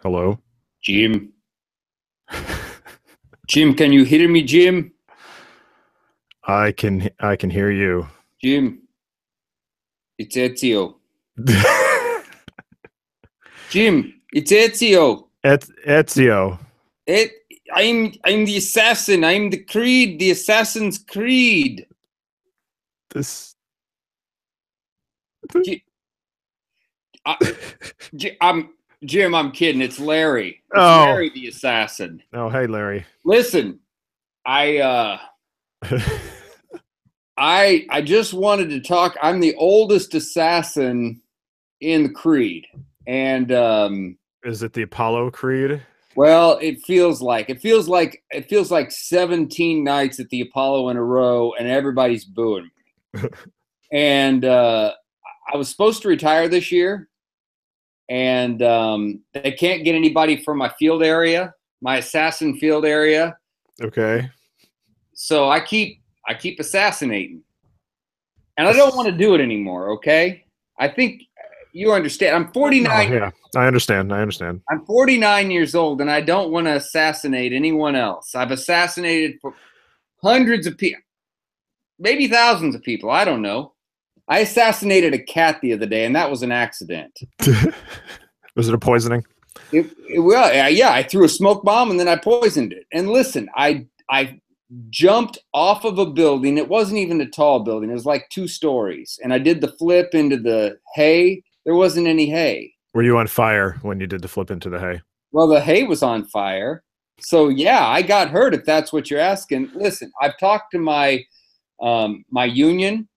Hello? Jim. Jim, can you hear me, Jim? I can hear you. Jim, it's Ezio. Jim, it's Ezio. Ezio. Et, I'm the assassin. I'm the Creed, the Assassin's Creed. This J- Jim, I'm kidding. It's Larry. It's Oh. Larry the assassin. Oh, hey Larry. Listen, I I just wanted to talk. I'm the oldest assassin in the Creed. And Is it the Apollo Creed? well, it feels like 17 nights at the Apollo in a row, and everybody's booing me. And I was supposed to retire this year, and they can't get anybody for my field area, my assassin field area. Okay. So I keep assassinating, and I don't want to do it anymore. Okay, I think you understand. I'm 49. Oh, yeah. I understand. I'm 49 years old, and I don't want to assassinate anyone else. I've assassinated hundreds of people, maybe thousands of people. I don't know. I assassinated a cat the other day, and that was an accident. Was it a poisoning? Well, yeah, I threw a smoke bomb, and then I poisoned it. And listen, I jumped off of a building. It wasn't even a tall building. It was like 2 stories. And I did the flip into the hay. There wasn't any hay. Were you on fire when you did the flip into the hay? Well, the hay was on fire. So yeah, I got hurt, if that's what you're asking. Listen, I've talked to my my union,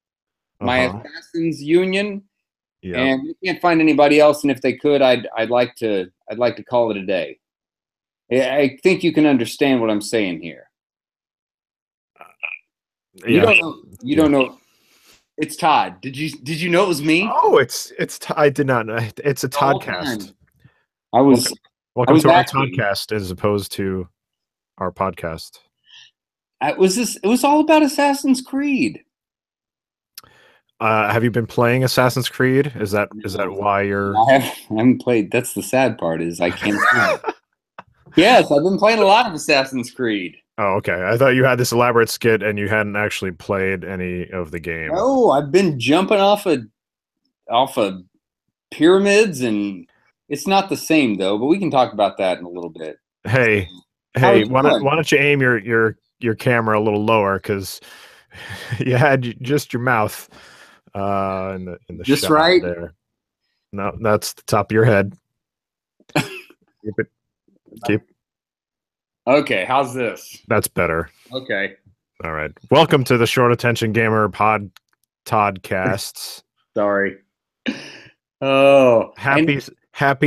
my assassins union, Yeah. and we can't find anybody else. And if they could, I'd like to call it a day. I think you can understand what I'm saying here. You don't know. You don't know. It's Todd. Did you know it was me? Oh, I did not know. It's a Toddcast. I was Welcome to our acting. Toddcast as opposed to our podcast. It was all about Assassin's Creed. Have you been playing Assassin's Creed? Is that why you're I haven't played. That's the sad part, is I can't play. Yes, I've been playing a lot of Assassin's Creed. Oh, okay. I thought you had this elaborate skit and you hadn't actually played any of the game. No, I've been jumping off of pyramids, and it's not the same though. But we can talk about that in a little bit. Hey, why don't you aim your camera a little lower, because you had just your mouth in the Just shot right there. No, that's the top of your head. Keep. Okay, how's this? That's better. Okay. All right. Welcome to the Short Attention Gamer Toddcasts. Sorry. Oh, happy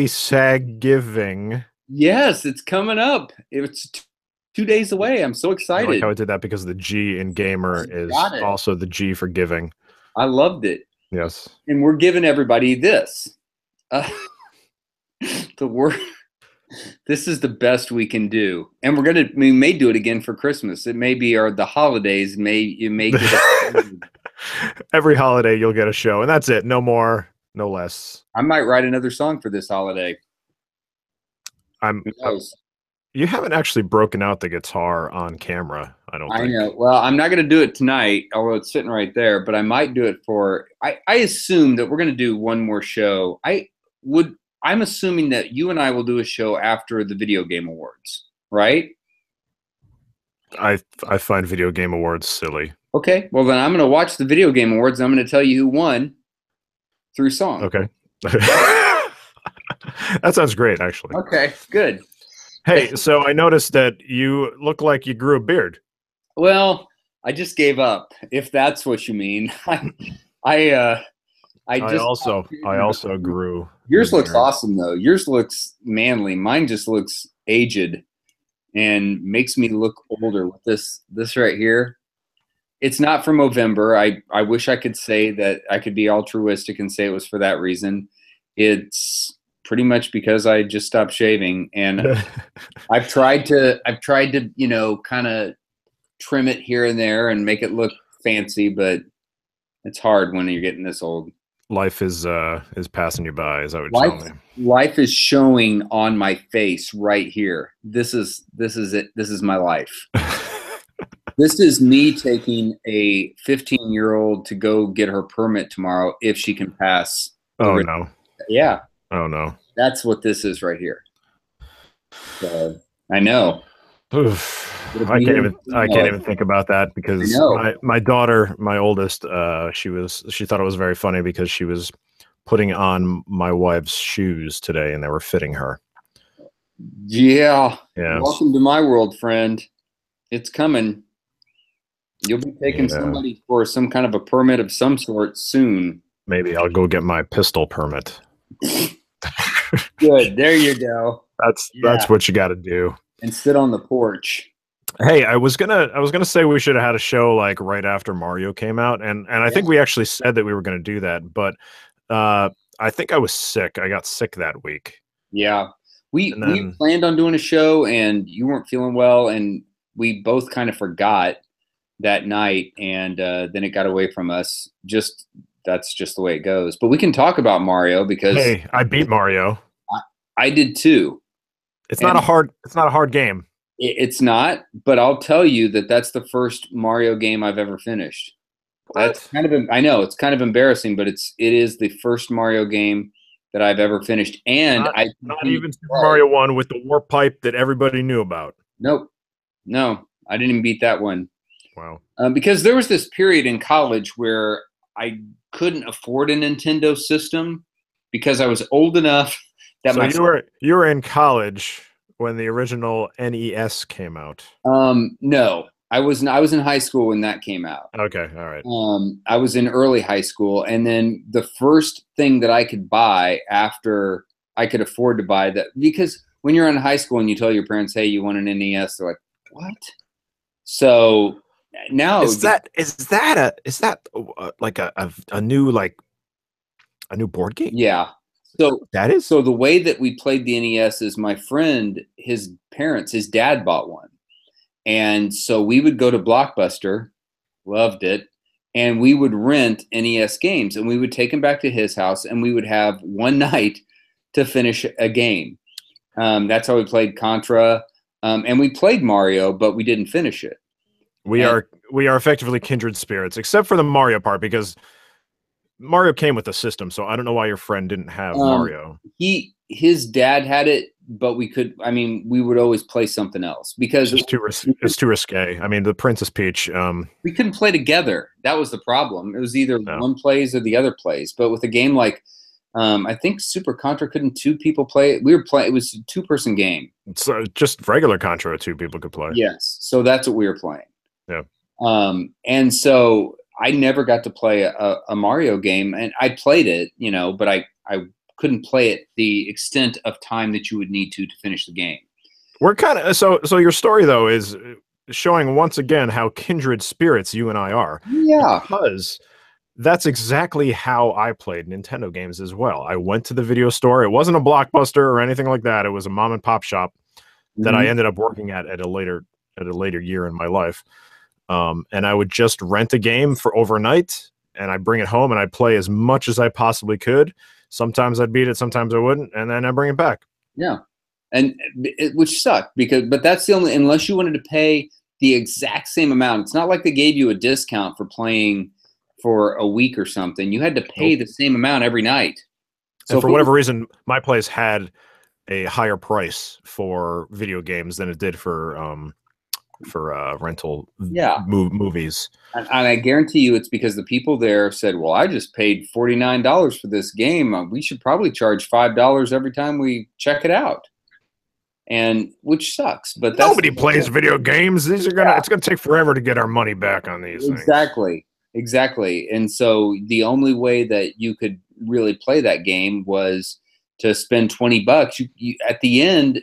SAGiving. Yes, it's coming up. It's 2 days away. I'm so excited. I like how I did that, because the G in gamer is also the G for giving. I loved it. Yes. And we're giving everybody this. The word. This is the best we can do, and we may do it again for Christmas. It may be, or the holidays. You may get every holiday you'll get a show, and that's it. No more, no less. I might write another song for this holiday. You haven't actually broken out the guitar on camera, I don't think. I know. Well, I'm not going to do it tonight, although it's sitting right there. But I might do it for. I assume that we're going to do one more show. I'm assuming that you and I will do a show after the Video Game Awards, right? I find Video Game Awards silly. Okay, well then I'm going to watch the Video Game Awards, and I'm going to tell you who won through song. Okay. That sounds great, actually. Okay, good. Hey, so I noticed that you look like you grew a beard. Well, I just gave up, if that's what you mean. I also grew. Yours looks awesome though. Yours looks manly. Mine just looks aged and makes me look older with this right here. It's not for Movember. I wish I could say that I could be altruistic and say it was for that reason. It's pretty much because I just stopped shaving, and I've tried to kind of trim it here and there and make it look fancy, but it's hard when you're getting this old. life is passing you by. Is that what you're telling me? Life is showing on my face right here. This is it. This is my life. This is me taking a 15-year-old to go get her permit tomorrow if she can pass. Oh no. Yeah. Oh no. That's what this is right here. So, I know. Oof. I can't even think about that because my daughter, my oldest, she thought it was very funny because she was putting on my wife's shoes today and they were fitting her. Yeah. Welcome to my world, friend. It's coming. You'll be taking somebody for some kind of a permit of some sort soon. Maybe I'll go get my pistol permit. Good. There you go. That's what you got to do. And sit on the porch. Hey, I was gonna say we should have had a show like right after Mario came out, and I think we actually said that we were gonna do that, but I think I was sick. I got sick that week. Yeah, we planned on doing a show, and you weren't feeling well, and we both kind of forgot that night, and then it got away from us. That's just the way it goes. But we can talk about Mario because I beat Mario. I did too. It's not a hard game. It's not, but I'll tell you that's the first Mario game I've ever finished. What? That's kind of I know it's kind of embarrassing, but it is the first Mario game that I've ever finished, and not even Super Mario 1 with the warp pipe that everybody knew about. Nope, no, I didn't even beat that one. Wow. Because there was this period in college where I couldn't afford a Nintendo system because I was old enough that you were in college when the original NES came out. No, I was in high school when that came out. Okay, all right. I was in early high school, and then the first thing that I could buy after I could afford to buy that, because when you're in high school and you tell your parents, "Hey, you want an NES," they're like, "What?" So now is that like a new board game? Yeah. So the way that we played the NES is my friend, his dad bought one. And so we would go to Blockbuster, loved it, and we would rent NES games, and we would take them back to his house, and we would have one night to finish a game. That's how we played Contra, and we played Mario, but we didn't finish it. We are effectively kindred spirits, except for the Mario part, because Mario came with the system, so I don't know why your friend didn't have Mario. His dad had it, but we would always play something else because it's too risque. I mean, the Princess Peach. We couldn't play together. That was the problem. It was either one plays or the other plays. But with a game like, I think Super Contra, couldn't two people play it? It was a 2-person game. So just regular Contra, 2 people could play. Yes, so that's what we were playing. Yeah. And so I never got to play a Mario game, and I played it, but I couldn't play it the extent of time that you would need to finish the game. We're kind of so your story though is showing once again how kindred spirits you and I are. Yeah. Because that's exactly how I played Nintendo games as well. I went to the video store. It wasn't a Blockbuster or anything like that. It was a mom and pop shop that I ended up working at a later year in my life. And I would just rent a game for overnight, and I'd bring it home and I'd play as much as I possibly could. Sometimes I'd beat it, sometimes I wouldn't, and then I'd bring it back. Yeah, and which sucked but that's the only, unless you wanted to pay the exact same amount. It's not like they gave you a discount for playing for a week or something. You had to pay the same amount every night. So and for whatever reason, my place had a higher price for video games than it did for rental movies. And I guarantee you it's because the people there said, well, I just paid $49 for this game. We should probably charge $5 every time we check it out. And which sucks, but that's nobody plays video games. These are it's gonna take forever to get our money back on these things. Exactly. And so the only way that you could really play that game was to spend $20. You at the end,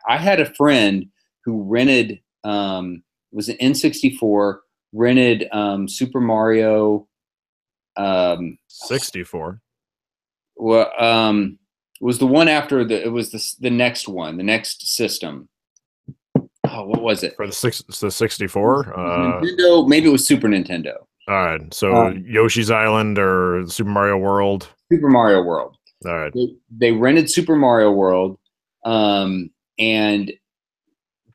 I had a friend who rented was an N64, rented Super Mario 64. Well, was the one after it was the next one, the next system. Oh, what was it? For the 64? Nintendo, maybe it was Super Nintendo. All right. So Um, Yoshi's Island or Super Mario World. Super Mario World. All right. They rented Super Mario World, and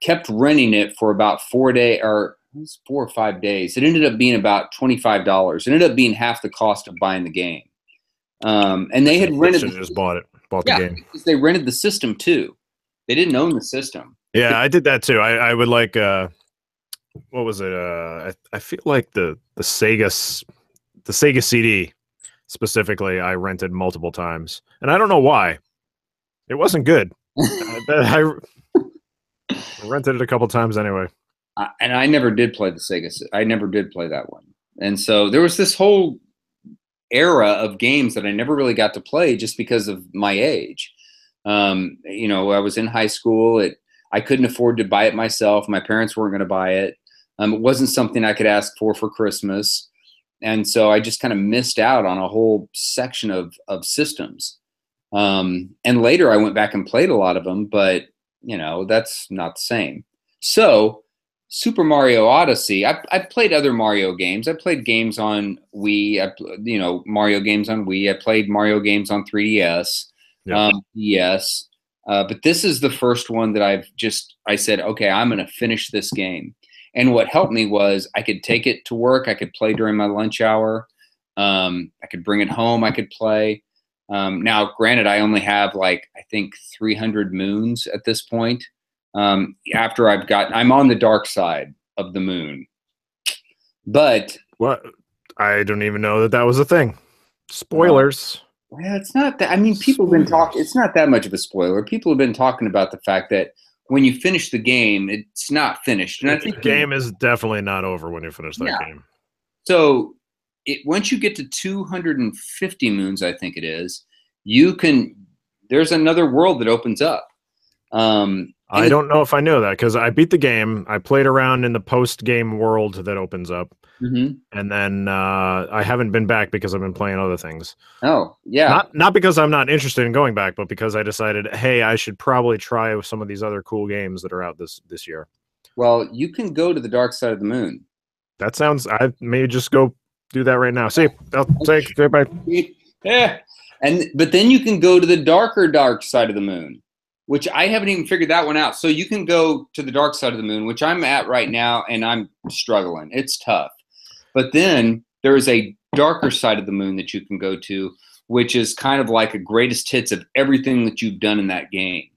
kept renting it for about 4 days, or it was 4 or 5 days. It ended up being about $25. It ended up being half the cost of buying the game. And they had rented Should have just bought it. Bought the yeah, game. because they rented the system too. They didn't own the system. Yeah, I did that too. I would like what was it? I feel like the Sega CD specifically I rented multiple times. And I don't know why. It wasn't good. I rented it a couple times anyway. And I never did play the Sega. I never did play that one. And so there was this whole era of games that I never really got to play just because of my age. I was in high school. I couldn't afford to buy it myself. My parents weren't going to buy it. It wasn't something I could ask for Christmas. And so I just kind of missed out on a whole section of systems. And later I went back and played a lot of them, but that's not the same. So Super Mario Odyssey, I've played other Mario games. I played games on Wii, Mario games on Wii. I played Mario games on 3DS, Yeah. DS. But this is the first one that I said, okay, I'm going to finish this game. And what helped me was I could take it to work. I could play during my lunch hour. I could bring it home. I could play. Now, granted, I only have I think 300 moons at this point. After I'm on the dark side of the moon. But what? I don't even know that was a thing. Spoilers. Well, it's not that. I mean, people have been talking. It's not that much of a spoiler. People have been talking about the fact that when you finish the game, it's not finished. And I think the game is definitely not over when you finish that game. So once you get to 250 moons, I think it is, there's another world that opens up. I don't know if I know that because I beat the game. I played around in the post-game world that opens up. Mm-hmm. And then I haven't been back because I've been playing other things. Oh, yeah. Not because I'm not interested in going back, but because I decided, hey, I should probably try some of these other cool games that are out this year. Well, you can go to the dark side of the moon. That sounds. I may just go do that right now. See, I'll take goodbye. Yeah, but then you can go to the dark side of the moon, which I haven't even figured that one out. So you can go to the dark side of the moon, which I'm at right now, and I'm struggling. It's tough. But then there is a darker side of the moon that you can go to, which is kind of like a greatest hits of everything that you've done in that game.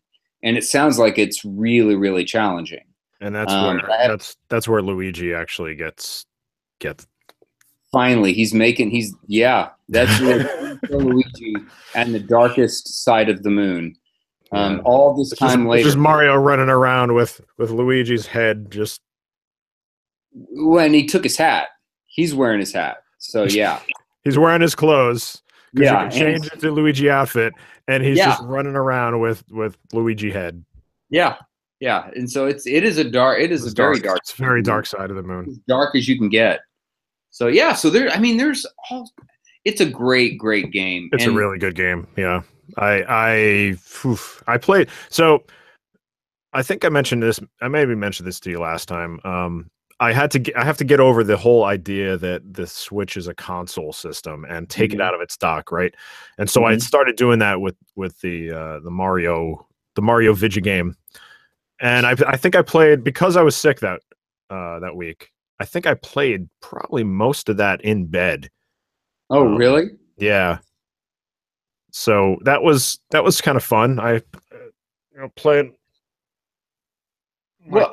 And it sounds like it's really, really challenging. And that's that's where Luigi actually gets. Finally, that's Luigi and the darkest side of the moon. All this time later, just Mario running around with Luigi's head just. When he took his hat, he's wearing his hat. So yeah, he's wearing his clothes. Yeah, you can change it to Luigi outfit, and he's just running around with Luigi head. Yeah, yeah, and so it is a very dark. It's very dark side of the moon. As dark as you can get. So yeah, so it's a great game. It's a really good game. Yeah. I played, so I think I mentioned this. I maybe mentioned this to you last time. I have to get over the whole idea that the Switch is a console system and take it out of its dock, right? And so I started doing that with the Mario Vidya game, and I think I played, because I was sick that week. I think I played probably most of that in bed. Oh, really? Yeah. So that was kind of fun. I played. Well,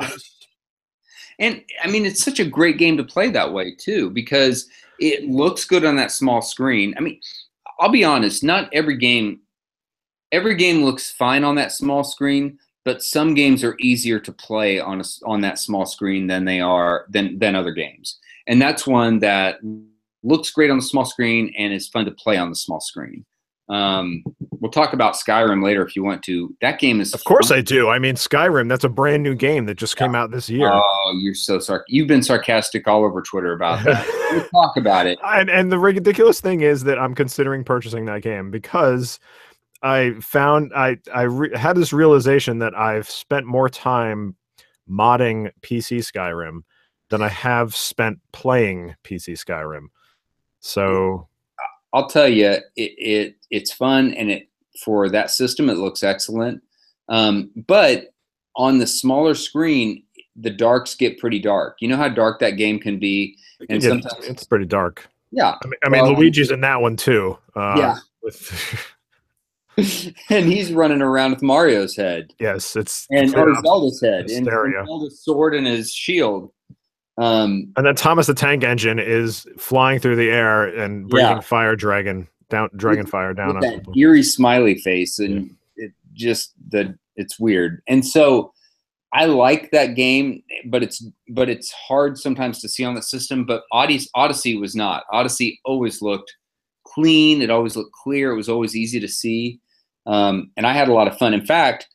and I mean, it's such a great game to play that way too, because it looks good on that small screen. I mean, I'll be honest, not every game looks fine on that small screen, but some games are easier to play on that small screen than other games. And that's one that looks great on the small screen and is fun to play on the small screen. We'll talk about Skyrim later if you want to. That game is Of course I do. I mean, Skyrim, that's a brand new game that just came out this year. Oh, you're so you've been sarcastic all over Twitter about that. We'll talk about it. And the ridiculous thing is that I'm considering purchasing that game because I found I had this realization that I've spent more time modding PC Skyrim than I have spent playing PC Skyrim. So I'll tell you, it's fun, and for that system, it looks excellent. But on the smaller screen, the darks get pretty dark. You know how dark that game can be, and sometimes it's pretty dark. Yeah, I mean, Luigi's in that one too. Yeah, and he's running around with Mario's head. Yes, it's or Zelda's head, and hysteria. Zelda's sword and his shield. And then Thomas the Tank Engine is flying through the air and breathing fire dragon fire down on that eerie smiley face, and it's weird. And so I like that game, but it's hard sometimes to see on the system. But Odyssey was not. Odyssey always looked clean. It always looked clear. It was always easy to see, and I had a lot of fun. In fact,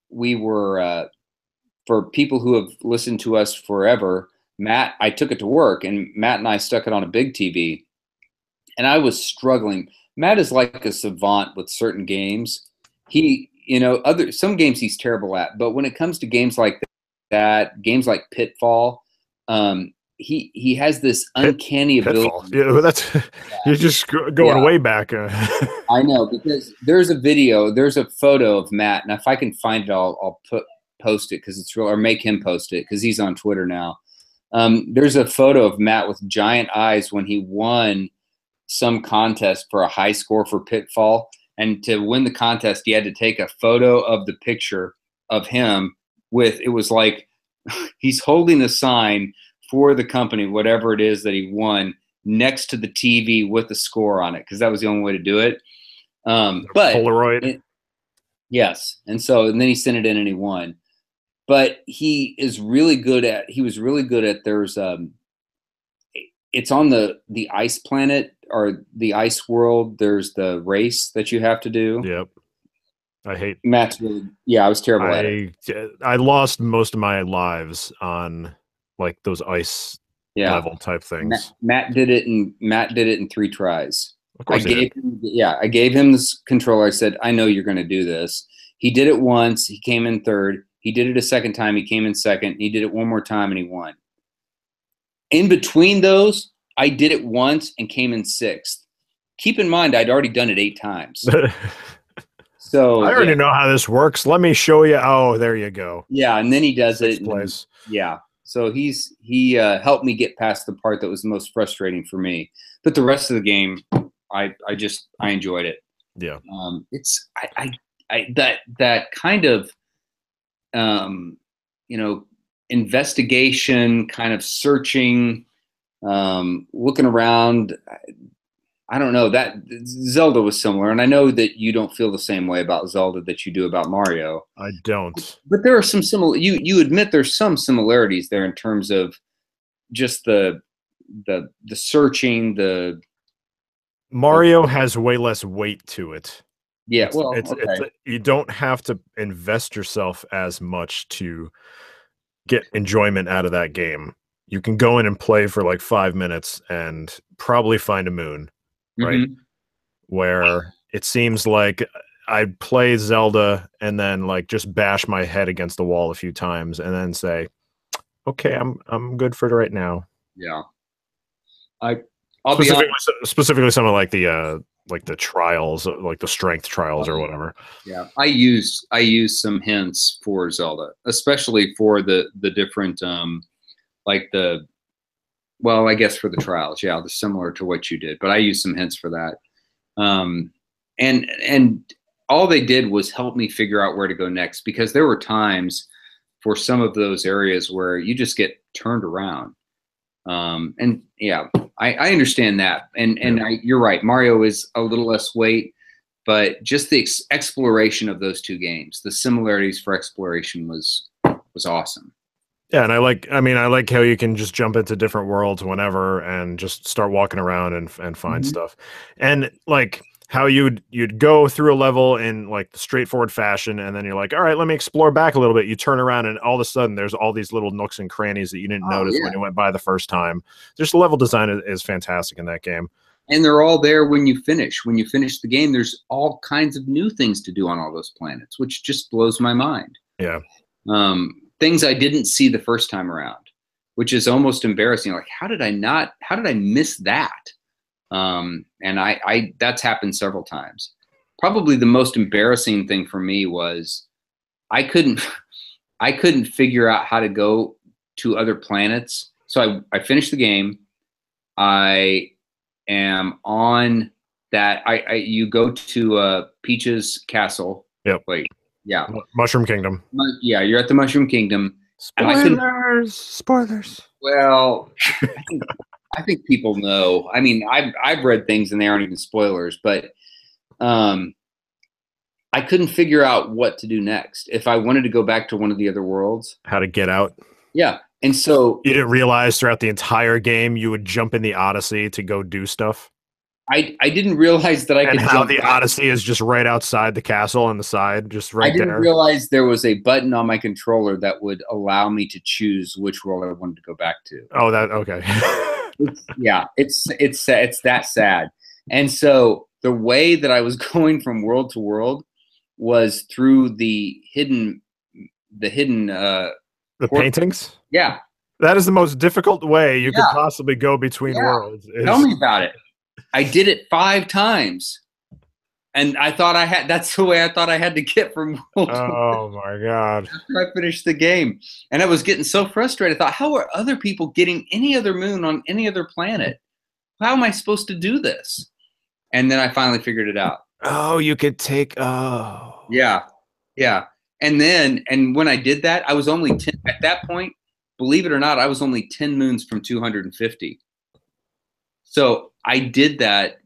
we were. For people who have listened to us forever, Matt, I took it to work, and Matt and I stuck it on a big TV, and I was struggling. Matt is like a savant with certain games. Some games he's terrible at, but when it comes to games like that, games like Pitfall, he has this uncanny ability. Yeah, you're just going way back. I know, because there's a photo of Matt, and if I can find it, I'll post it because it's real, or make him post it because he's on Twitter now. There's a photo of Matt with giant eyes when he won some contest for a high score for Pitfall, and to win the contest he had to take a photo of the picture of him it was like he's holding a sign for the company, whatever it is that he won, next to the TV with the score on it, because that was the only way to do it. But Polaroid. Yes, and then he sent it in and he won. But he was really good at there's it's on the ice planet or the ice world. There's the race that you have to do. Yep. I hate Matt's really, I was terrible at it. I lost most of my lives on like those ice level type things. Matt did it in 3 tries. Of course I gave him this controller. I said, I know you're going to do this. He did it once. He came in 3rd. He did it a second time. He came in 2nd. He did it one more time, and he won. In between those, I did it once and came in 6th. Keep in mind, I'd already done it 8 times. So I already know how this works. Let me show you. Oh, there you go. Yeah, and then he does it. Place. So he helped me get past the part that was the most frustrating for me. But the rest of the game, I enjoyed it. Yeah. It's that kind of investigation, kind of searching, looking around. I don't know, that Zelda was similar, and I know that you don't feel the same way about Zelda that you do about Mario. I don't. But there are some similar. You admit there's some similarities there in terms of just the searching. The Mario has way less weight to it. Yeah, it's you don't have to invest yourself as much to get enjoyment out of that game. You can go in and play for like 5 minutes and probably find a moon, right? Where it seems like I'd play Zelda and then like just bash my head against the wall a few times and then say, okay, I'm good for right now. Yeah. I'll specifically some of like the trials, like the strength trials or whatever. Yeah, I use some hints for Zelda, especially for the different I guess for the trials. Yeah, they're similar to what you did, but I use some hints for that. And all they did was help me figure out where to go next, because there were times for some of those areas where you just get turned around. And yeah, I understand that. And you're right. Mario is a little less weight, but just the exploration of those 2 games, the similarities for exploration was awesome. Yeah, and I like how you can just jump into different worlds whenever and just start walking around and find stuff. And like how you'd go through a level in like the straightforward fashion, and then you're like, all right, let me explore back a little bit. You turn around and all of a sudden there's all these little nooks and crannies that you didn't notice when you went by the first time. Just the level design is fantastic in that game. And they're all there when you finish. When you finish the game, there's all kinds of new things to do on all those planets, which just blows my mind. Yeah. Things I didn't see the first time around. which is almost embarrassing. Like, how did I miss that? And that's happened several times. Probably the most embarrassing thing for me was I couldn't figure out how to go to other planets. So I finished the game. I am on that. You go to Peach's castle. Yep. Wait. Yeah. Mushroom Kingdom. Yeah, you're at the Mushroom Kingdom. Spoilers. Spoilers. Well, I think people know. I mean, I've read things and they aren't even spoilers, but I couldn't figure out what to do next. If I wanted to go back to one of the other worlds, how to get out. Yeah. And so you didn't realize throughout the entire game you would jump in the Odyssey to go do stuff. I didn't realize that I could. And how the Odyssey is just right outside the castle on the side, just right there. I didn't realize there was a button on my controller that would allow me to choose which world I wanted to go back to. Oh, that okay. It's that sad. And so the way that I was going from world to world was through the hidden paintings. Yeah, that is the most difficult way you could possibly go between worlds. Tell me about it. I did it 5 times, and I thought that's the way I thought I had to get from world to world. Oh my god! After I finished the game, and I was getting so frustrated. I thought, how are other people getting any other moon on any other planet? How am I supposed to do this? And then I finally figured it out. Oh, you could take. Oh, yeah. And when I did that, I was only 10 at that point. Believe it or not, I was only 10 moons from 250. So I did that.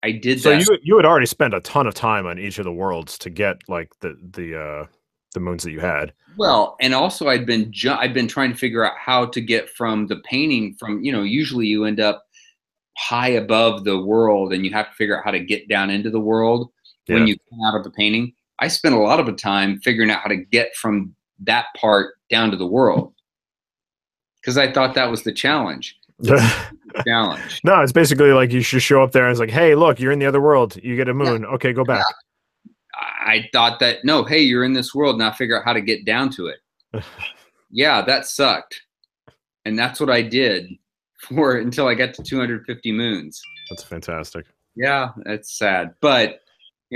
So you had already spent a ton of time on each of the worlds to get like the moons that you had. Well, and also I'd been trying to figure out how to get from the painting from, usually you end up high above the world and you have to figure out how to get down into the world when you come out of the painting. I spent a lot of the time figuring out how to get from that part down to the world because I thought that was the challenge. Challenge. No, it's basically like you should show up there and it's like, hey, look, you're in the other world. You get a moon. Yeah. Okay, go back. Yeah. I thought that, no, hey, you're in this world. Now figure out how to get down to it. Yeah, that sucked. And that's what I did until I got to 250 moons. That's fantastic. Yeah, that's sad. But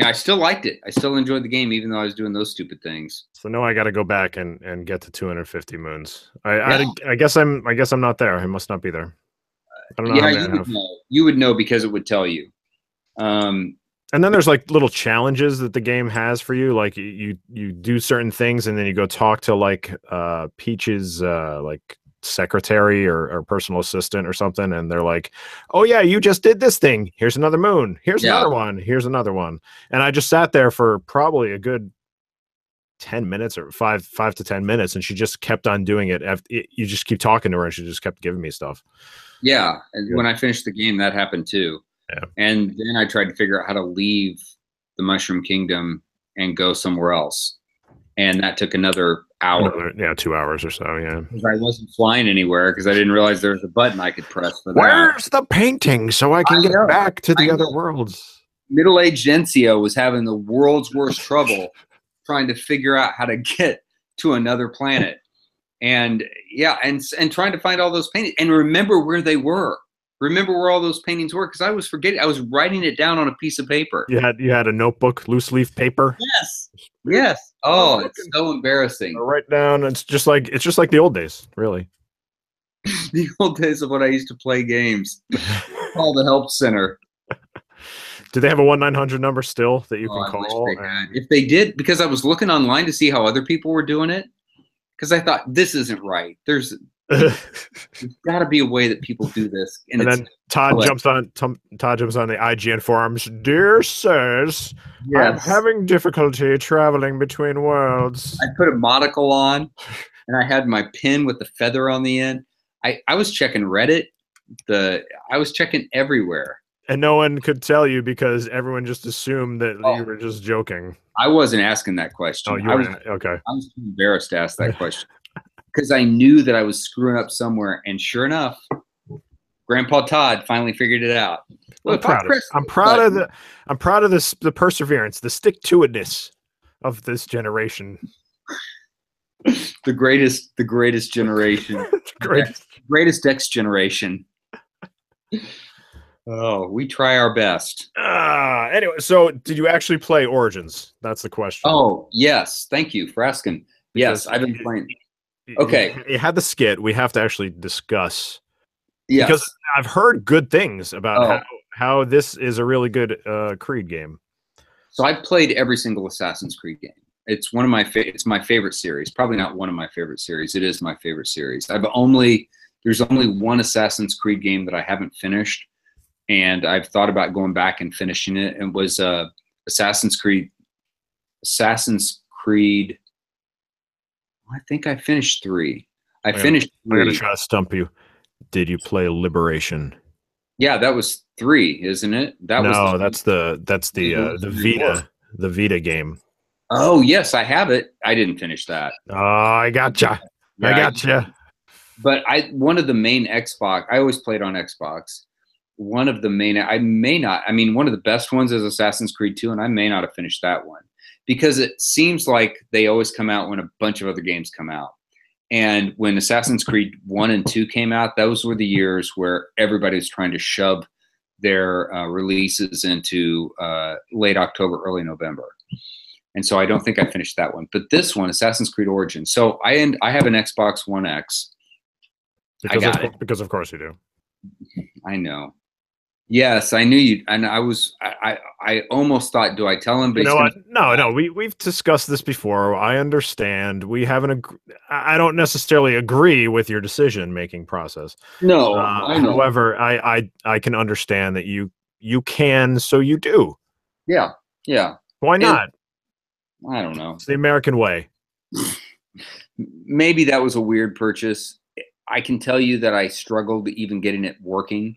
I still liked it. I still enjoyed the game, even though I was doing those stupid things. So now I got to go back and get to 250 moons. I guess I'm not there. I must not be there. I don't know. Yeah, you would know because it would tell you. And then there's like little challenges that the game has for you. Like you do certain things, and then you go talk to like Peach's like secretary or personal assistant or something, and they're like, oh yeah, you just did this thing, here's another moon, here's another one, here's another one. And I just sat there for probably a good 10 minutes or 5 to 10 minutes, and she just kept on doing it. You just keep talking to her and she just kept giving me stuff. And when I finished the game, that happened too. And then I tried to figure out how to leave the Mushroom Kingdom and go somewhere else, and that took another hour. 2 hours or so. Because I wasn't flying anywhere because I didn't realize there was a button I could press for that. Where's the painting so I can get back to the other worlds? Middle-aged Gensio was having the world's worst trouble trying to figure out how to get to another planet, and trying to find all those paintings and remember where they were. Remember where all those paintings were, because I was forgetting. I was writing it down on a piece of paper. You had a notebook, loose leaf paper. Yes. Oh, it's so embarrassing. Write down. It's just like the old days, really. The old days of when I used to play games. Call the help center. Do they have a 1-900 number still that you can call? If they did, because I was looking online to see how other people were doing it, because I thought this isn't right. There's got to be a way that people do this. And then Todd jumps on the IGN forums. Dear sirs, I'm having difficulty traveling between worlds. I put a monocle on, and I had my pin with the feather on the end. I was checking Reddit. I was checking everywhere. And no one could tell you because everyone just assumed that you were just joking. I wasn't asking that question. Oh, you were okay. I was too embarrassed to ask that question because I knew that I was screwing up somewhere. And sure enough, Grandpa Todd finally figured it out. Look, I'm proud of the perseverance, the stick-to-itness of this generation. The greatest generation. Greatest. Greatest X generation. Oh, we try our best. Anyway, so did you actually play Origins? That's the question. Oh, yes. Thank you for asking. Because yes, I've been playing. You Okay. had the skit. We have to actually discuss because Yes. I've heard good things about Oh, how this is a really good Creed game. so I've played every single Assassin's Creed game. It's one of my it's my favorite series. Probably not one of my favorite series. It is my favorite series. There's only one Assassin's Creed game that I haven't finished, and I've thought about going back and finishing it. It was Assassin's Creed. Assassin's Creed. I think I finished 3. I finished 3. I'm gonna try to stump you. Did you play Liberation? Yeah, that was 3, isn't it? That's the Vita game. Oh yes, I have it. I didn't finish that. Oh, I gotcha. Yeah, I gotcha. But one of the main Xbox. I always played on Xbox. One of the main. I may not. I mean, one of the best ones is Assassin's Creed 2, and I may not have finished that one because it seems like they always come out when a bunch of other games come out. And when Assassin's Creed 1 and 2 came out, those were the years where everybody was trying to shove their releases into late October, early November. And so I don't think I finished that one. But this one, Assassin's Creed Origins. So I have an Xbox One X. Because of course you do. I know. Yes, I knew you. And I almost thought, do I tell him? But you know what? No. We've discussed this before. I understand. We haven't. I don't necessarily agree with your decision-making process. No. I know. However, I can understand that you can, so you do. Yeah. Yeah. Why not? I don't know. It's the American way. Maybe that was a weird purchase. I can tell you that I struggled even getting it working.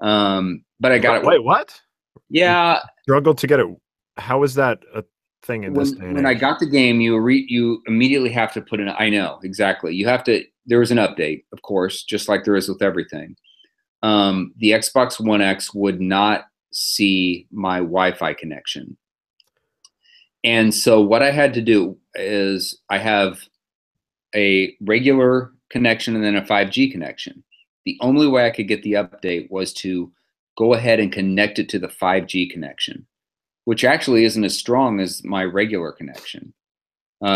But I got it. Wait, what? Yeah. You struggled to get it. How is that a thing in this day and when age? I got the game, you immediately have to put in. I know exactly. You have to. There was an update, of course, just like there is with everything. The Xbox One X would not see my Wi-Fi connection. And so what I had to do is I have a regular connection and then a 5G connection. The only way I could get the update was to go ahead and connect it to the 5G connection, which actually isn't as strong as my regular connection.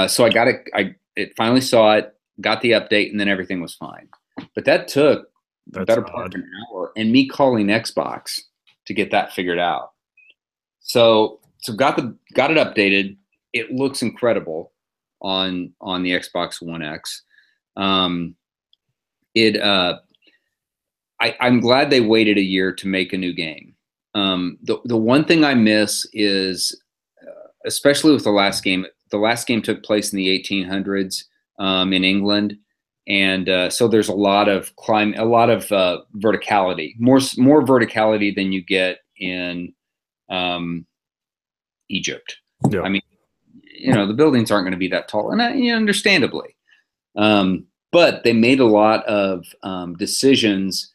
So I got it. It finally saw it, got the update, and then everything was fine. But that took the better part of an hour, and me calling Xbox to get that figured out. So got it updated. It looks incredible on the Xbox One X. I'm glad they waited a year to make a new game. The one thing I miss is, especially with the last game. The last game took place in the 1800s in England, and so there's a lot of verticality, more verticality than you get in Egypt. Yeah. I mean, the buildings aren't going to be that tall, and understandably. But they made a lot of decisions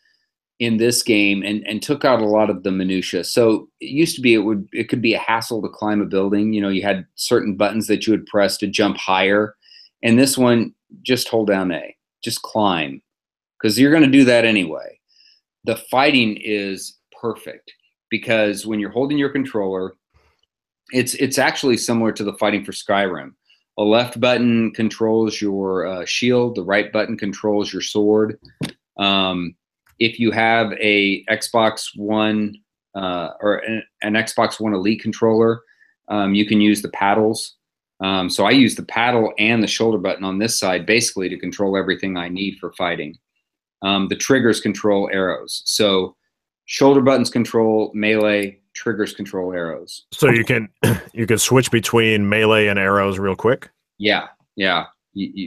in this game and took out a lot of the minutia. So it used to be it could be a hassle to climb a building. You had certain buttons that you would press to jump higher, and this one, just hold down A, just climb, because you're going to do that anyway. The fighting is perfect because when you're holding your controller, it's actually similar to the fighting for Skyrim. A left button controls your shield. The right button controls your sword. If you have a Xbox One or an Xbox One Elite controller, you can use the paddles. So I use the paddle and the shoulder button on this side basically to control everything I need for fighting. The triggers control arrows. So shoulder buttons control melee, triggers control arrows. So you can switch between melee and arrows real quick? Yeah.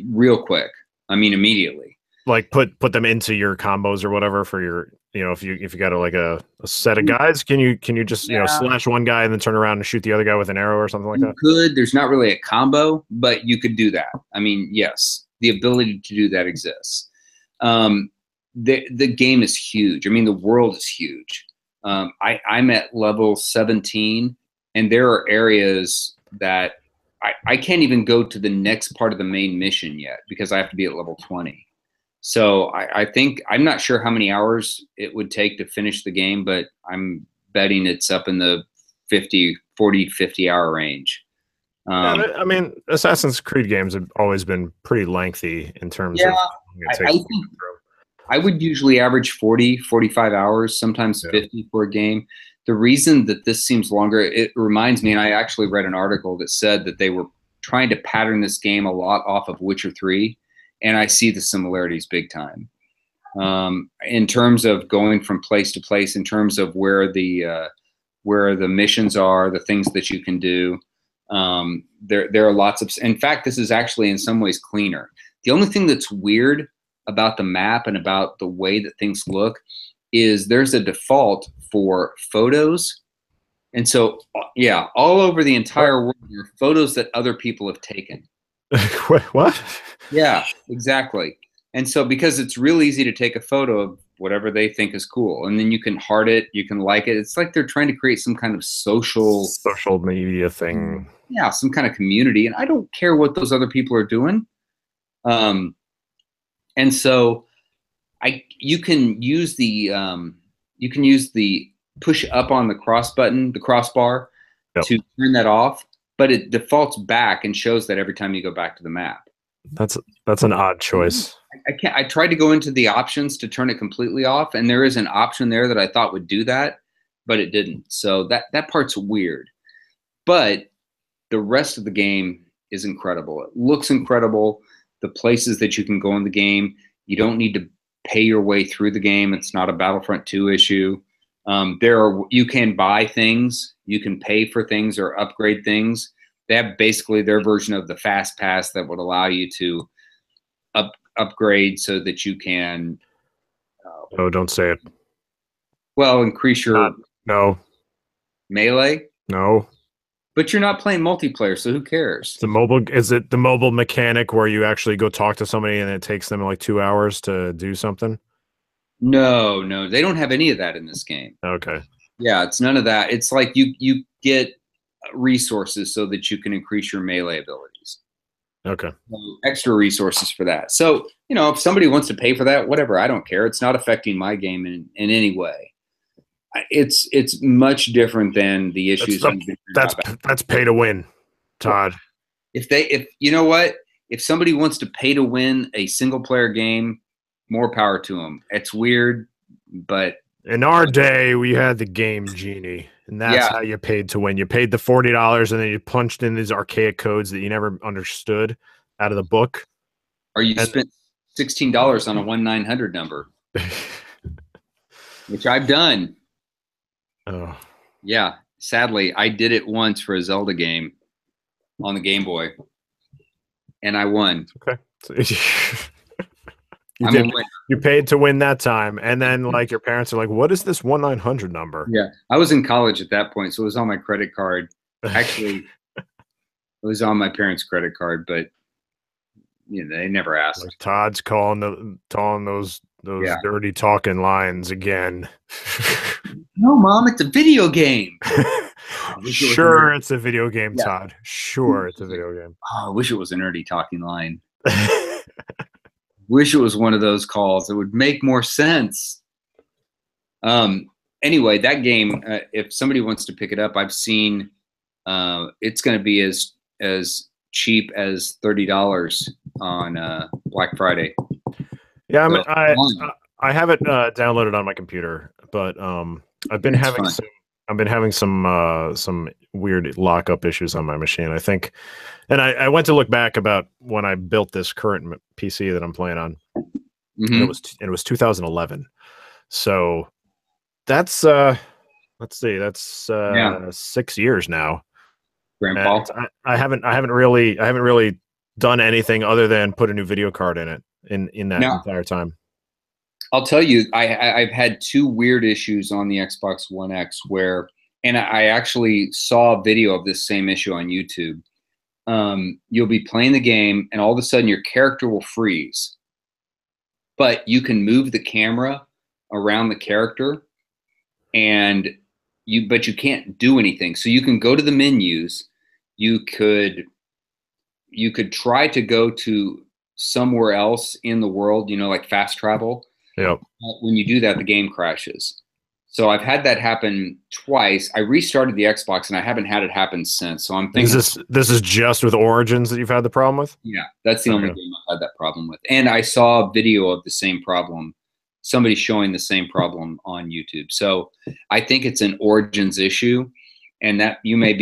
Real quick. I mean, immediately. Like put them into your combos or whatever for your, if you got a set of guys, can you just, slash one guy and then turn around and shoot the other guy with an arrow or something like that? You could. There's not really a combo, but you could do that. I mean, yes, the ability to do that exists. The game is huge. I mean, the world is huge. I'm at level 17, and there are areas that I can't even go to the next part of the main mission yet because I have to be at level 20. So I think I'm not sure how many hours it would take to finish the game, but I'm betting it's up in the 50 hour range. Yeah, I mean, Assassin's Creed games have always been pretty lengthy in terms Yeah, of how long it I takes to think get through. I would usually average 40, 45 hours, sometimes Yeah. 50 for a game. The reason that this seems longer, it reminds me, and I actually read an article that said that they were trying to pattern this game a lot off of Witcher 3, and I see the similarities big time. In terms of going from place to place, in terms of where the missions are, the things that you can do. There are lots of. In fact, this is actually in some ways cleaner. The only thing that's weird about the map and about the way that things look is there's a default for photos, and so yeah, all over the entire world there are photos that other people have taken. What? Yeah, exactly. And so because it's real easy to take a photo of whatever they think is cool, and then you can heart it, you can like it. It's like they're trying to create some kind of social, Social media thing. yeah, some kind of community. And I don't care what those other people are doing. Um, and so you can use the push up on the cross button, the crossbar, Yep. to turn that off, but it defaults back and shows that every time you go back to the map. That's an odd choice. I can't. I tried to go into the options to turn it completely off, and there is an option there that I thought would do that, but it didn't. So that part's weird. But the rest of the game is incredible. It looks incredible. The places that you can go in the game, you don't need to pay your way through the game. It's not a Battlefront 2 issue. You can buy things, you can pay for things or upgrade things. They have basically their version of the Fast Pass that would allow you to upgrade so that you can No, don't say it. well increase your No. melee, No. but you're not playing multiplayer, so who cares? Is it the mobile mechanic where you actually go talk to somebody and it takes them like 2 hours to do something? No, they don't have any of that in this game. Okay. Yeah, it's none of that. It's like you get resources so that you can increase your melee abilities. Okay. Extra resources for that. So, if somebody wants to pay for that, whatever, I don't care. It's not affecting my game in any way. It's much different than the issues. That's pay to win, Todd. If you know what, if somebody wants to pay to win a single player game, more power to them. It's weird, but in our day, we had the Game Genie, and that's how you paid to win. You paid the $40, and then you punched in these archaic codes that you never understood out of the book. Or you spent $16 on a 1-900 number, which I've done. Oh. Yeah, sadly, I did it once for a Zelda game on the Game Boy, and I won. Okay. You paid to win that time, and then like your parents are like, "What is this 1-900 number?" Yeah, I was in college at that point, so it was on my credit card. Actually, it was on my parents' credit card, but they never asked. Like Todd's calling those dirty talking lines again. No, Mom, it's a video game. Sure, it's a video game, Todd. Sure, it's a video game. Oh, I wish it was a nerdy talking line. Wish it was one of those calls. It would make more sense. Anyway, that game, if somebody wants to pick it up, I've seen it's going to be as cheap as $30 on Black Friday. Yeah, I mean, I have it downloaded on my computer, but I've been having some weird lockup issues on my machine, I think. And I went to look back about when I built this current PC that I'm playing on. Mm-hmm. And it was 2011. So that's let's see, that's 6 years now. Grandpa. I haven't really done anything other than put a new video card in it in that entire time. I'll tell you, I've had two weird issues on the Xbox One X and I actually saw a video of this same issue on YouTube. You'll be playing the game and all of a sudden your character will freeze, but you can move the camera around the character but you can't do anything. So you can go to the menus. You could try to go to somewhere else in the world, like fast travel. Yep. When you do that, the game crashes. So I've had that happen twice. I restarted the Xbox and I haven't had it happen since. So I'm thinking, This is just with Origins that you've had the problem with? yeah, that's the only Okay. game I've had that problem with. And I saw a video of the same problem, somebody showing the same problem on YouTube. So I think it's an Origins issue. And that it may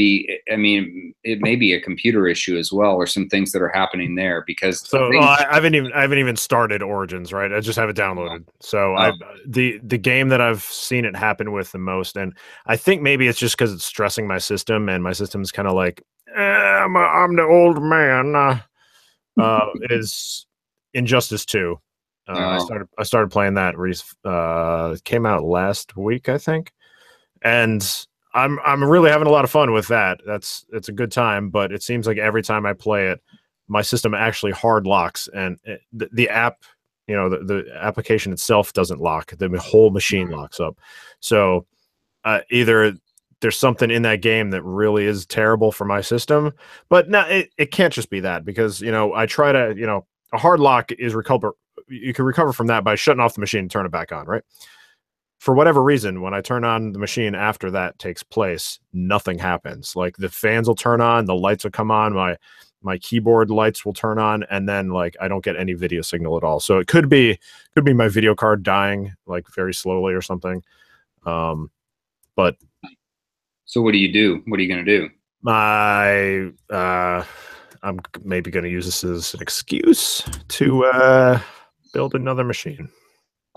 be a computer issue as well, or some things that are happening there because So I haven't even started Origins, right? I just have it downloaded. So oh, the game that I've seen it happen with the most, and I think maybe it's just because it's stressing my system, and my system's kind of like, I'm the old man. Is Injustice 2. oh, I started playing that. It came out last week, I think, and I'm really having a lot of fun with that. It's a good time, but it seems like every time I play it, my system actually hard locks, and the app, the application itself doesn't lock. The whole machine locks up. So either there's something in that game that really is terrible for my system, but no, it can't just be that, because I try to, a hard lock is recover. You can recover from that by shutting off the machine and turn it back on, right? For whatever reason, when I turn on the machine after that takes place, nothing happens. Like the fans will turn on, the lights will come on, my keyboard lights will turn on, and then like I don't get any video signal at all. So it could be my video card dying like very slowly or something. But so what do you do? What are you going to do? I'm maybe going to use this as an excuse to build another machine.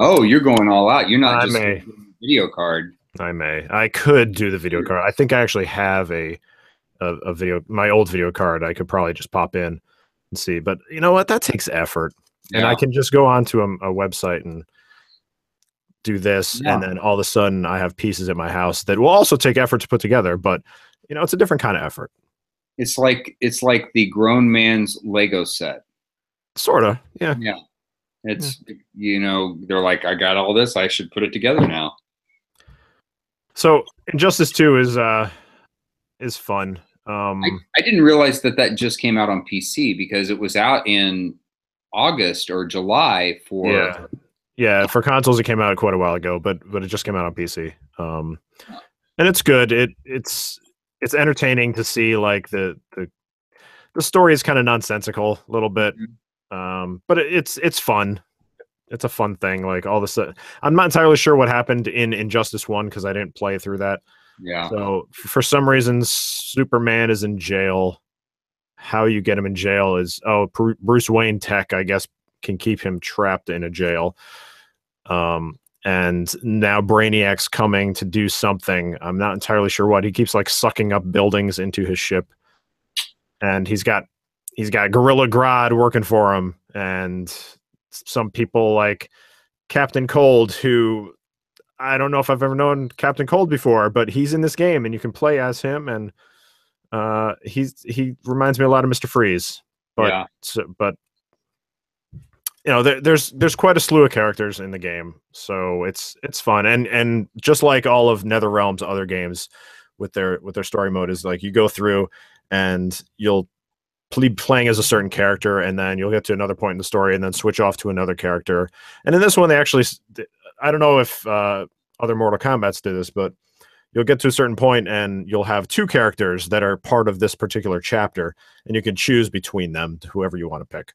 Oh, you're going all out. You're not I just may. video card. I could do the video card. I think I actually have a video, my old video card. I could probably just pop in and see. But you know what? That takes effort. And I Yeah. can just go onto a website and do this, Yeah. and then all of a sudden I have pieces at my house that will also take effort to put together. But it's a different kind of effort. It's like the grown man's Lego set. Sort of, yeah. Yeah. It's they're like, I got all this, I should put it together now. So Injustice 2 is fun. I didn't realize that just came out on PC because it was out in August or July for yeah, for consoles it came out quite a while ago, but it just came out on PC. And it's good. It's entertaining to see, like the story is kind of nonsensical a little bit. But it's fun. It's a fun thing. Like all this, I'm not entirely sure what happened in Injustice 1 because I didn't play through that. Yeah. So for some reason, Superman is in jail. How you get him in jail is Bruce Wayne tech, I guess, can keep him trapped in a jail. And now Brainiac's coming to do something. I'm not entirely sure what. He keeps like sucking up buildings into his ship, and he's got Gorilla Grodd working for him, and some people like Captain Cold, who I don't know if I've ever known Captain Cold before, but he's in this game and you can play as him, and he reminds me a lot of Mr. Freeze. But there's quite a slew of characters in the game, so it's fun, and just like all of NetherRealm's other games with their story mode is like you go through and you'll be playing as a certain character, and then you'll get to another point in the story and then switch off to another character. And in this one, they actually, I don't know if other Mortal Kombats do this, but you'll get to a certain point and you'll have two characters that are part of this particular chapter, and you can choose between them, whoever you want to pick.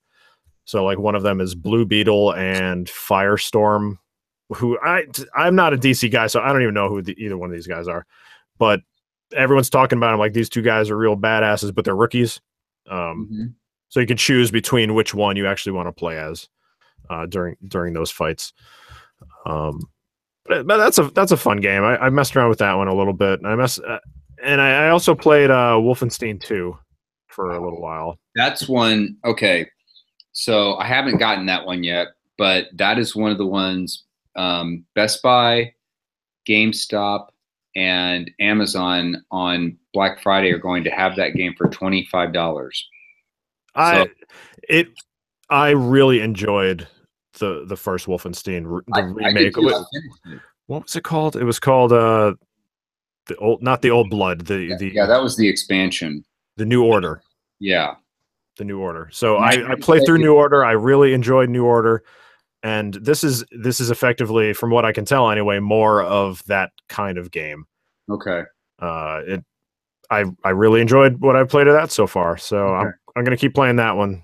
So like one of them is Blue Beetle and Firestorm, who I'm not a DC guy, so I don't even know who either one of these guys are, but everyone's talking about them like these two guys are real badasses, but they're rookies. So you can choose between which one you actually want to play as during those fights. But that's a fun game. I messed around with that one a little bit. And I also played Wolfenstein 2 for a little while. That's one. Okay, so I haven't gotten that one yet, but that is one of the ones. Best Buy, GameStop, and Amazon on Black Friday are going to have that game for $25. I really enjoyed the first Wolfenstein, the remake. What was it called? It was called not the Old Blood. That was the expansion. The New Order. Yeah. the New Order. So And I I haven't played played through it. New Order. I really enjoyed New Order, and this is effectively, from what I can tell anyway, more of that kind of game. Okay. It I really enjoyed what I've played of that so far. So Okay. I'm gonna keep playing that one.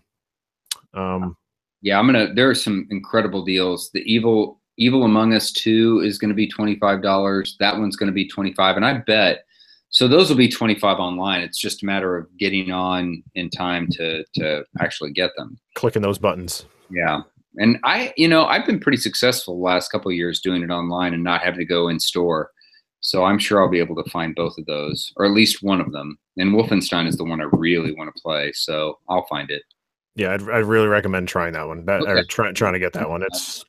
Yeah, there are some incredible deals. The Evil Among Us 2 is going to be $25. That one's going to be 25, and I bet so those will be 25 online. It's just a matter of getting on in time to actually get them. Clicking those buttons. Yeah. And I've been pretty successful the last couple of years doing it online and not having to go in store. So I'm sure I'll be able to find both of those, or at least one of them. And Wolfenstein is the one I really want to play, so I'll find it. Yeah, I'd really recommend trying that one. Okay. Or trying to get that one. It's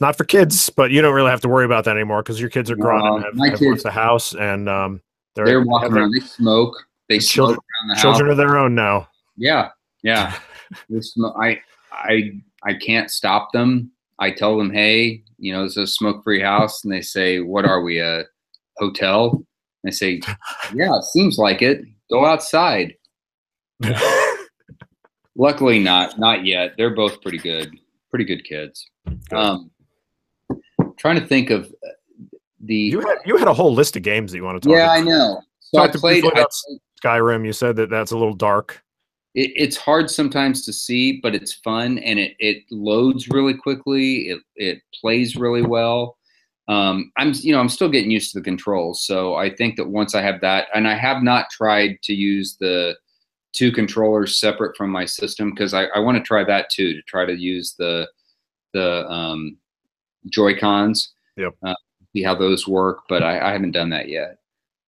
not for kids, but you don't really have to worry about that anymore because your kids are grown and My have left kids, the house, and they're they walking have their around. They smoke. They smoke children around the house. children of their own now. Yeah, yeah. They smoke. I can't stop them. I tell them, hey, it's a smoke-free house, and they say, "What are we, a hotel?" And I say, "Yeah, it seems like it. Go outside." Luckily, not yet. They're both pretty good kids. Good. Trying to think of the. You had a whole list of games that you want to talk Yeah, about. I know. So Talked briefly about Skyrim. You said that's a little dark. It's hard sometimes to see, but it's fun, and it loads really quickly. It plays really well. I'm still getting used to the controls, so I think that once I have that, and I have not tried to use the two controllers separate from my system, because I want to try that too, to try to use the Joy-Cons. Yep. See how those work, but I haven't done that yet.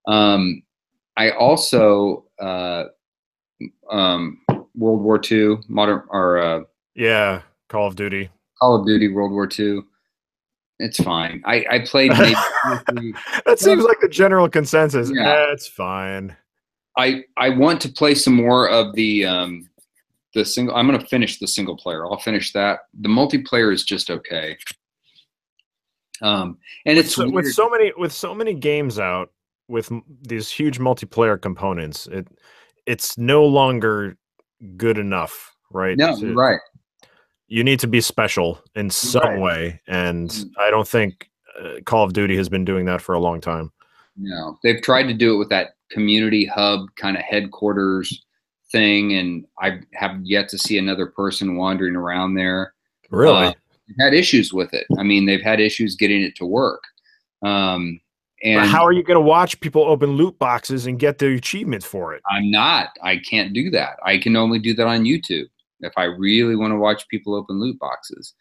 I also World War II, yeah, Call of Duty. Call of Duty World War II. It's fine. I played maybe that seems like the general consensus. Yeah. It's fine. I want to play some more of the single. I'm going to finish the single player. I'll finish that. The multiplayer is just okay. And it's with so many games out with these huge multiplayer components, it's no longer good enough, right? No, right. You need to be special in some way, and I don't think Call of Duty has been doing that for a long time. No, they've tried to do it with that community hub kind of headquarters thing, and I have yet to see another person wandering around there. Really? They've had issues with it. I mean, they've had issues getting it to work. And but how are you going to watch people open loot boxes and get the achievements for it? I can't do that. I can only do that on YouTube if I really want to watch people open loot boxes.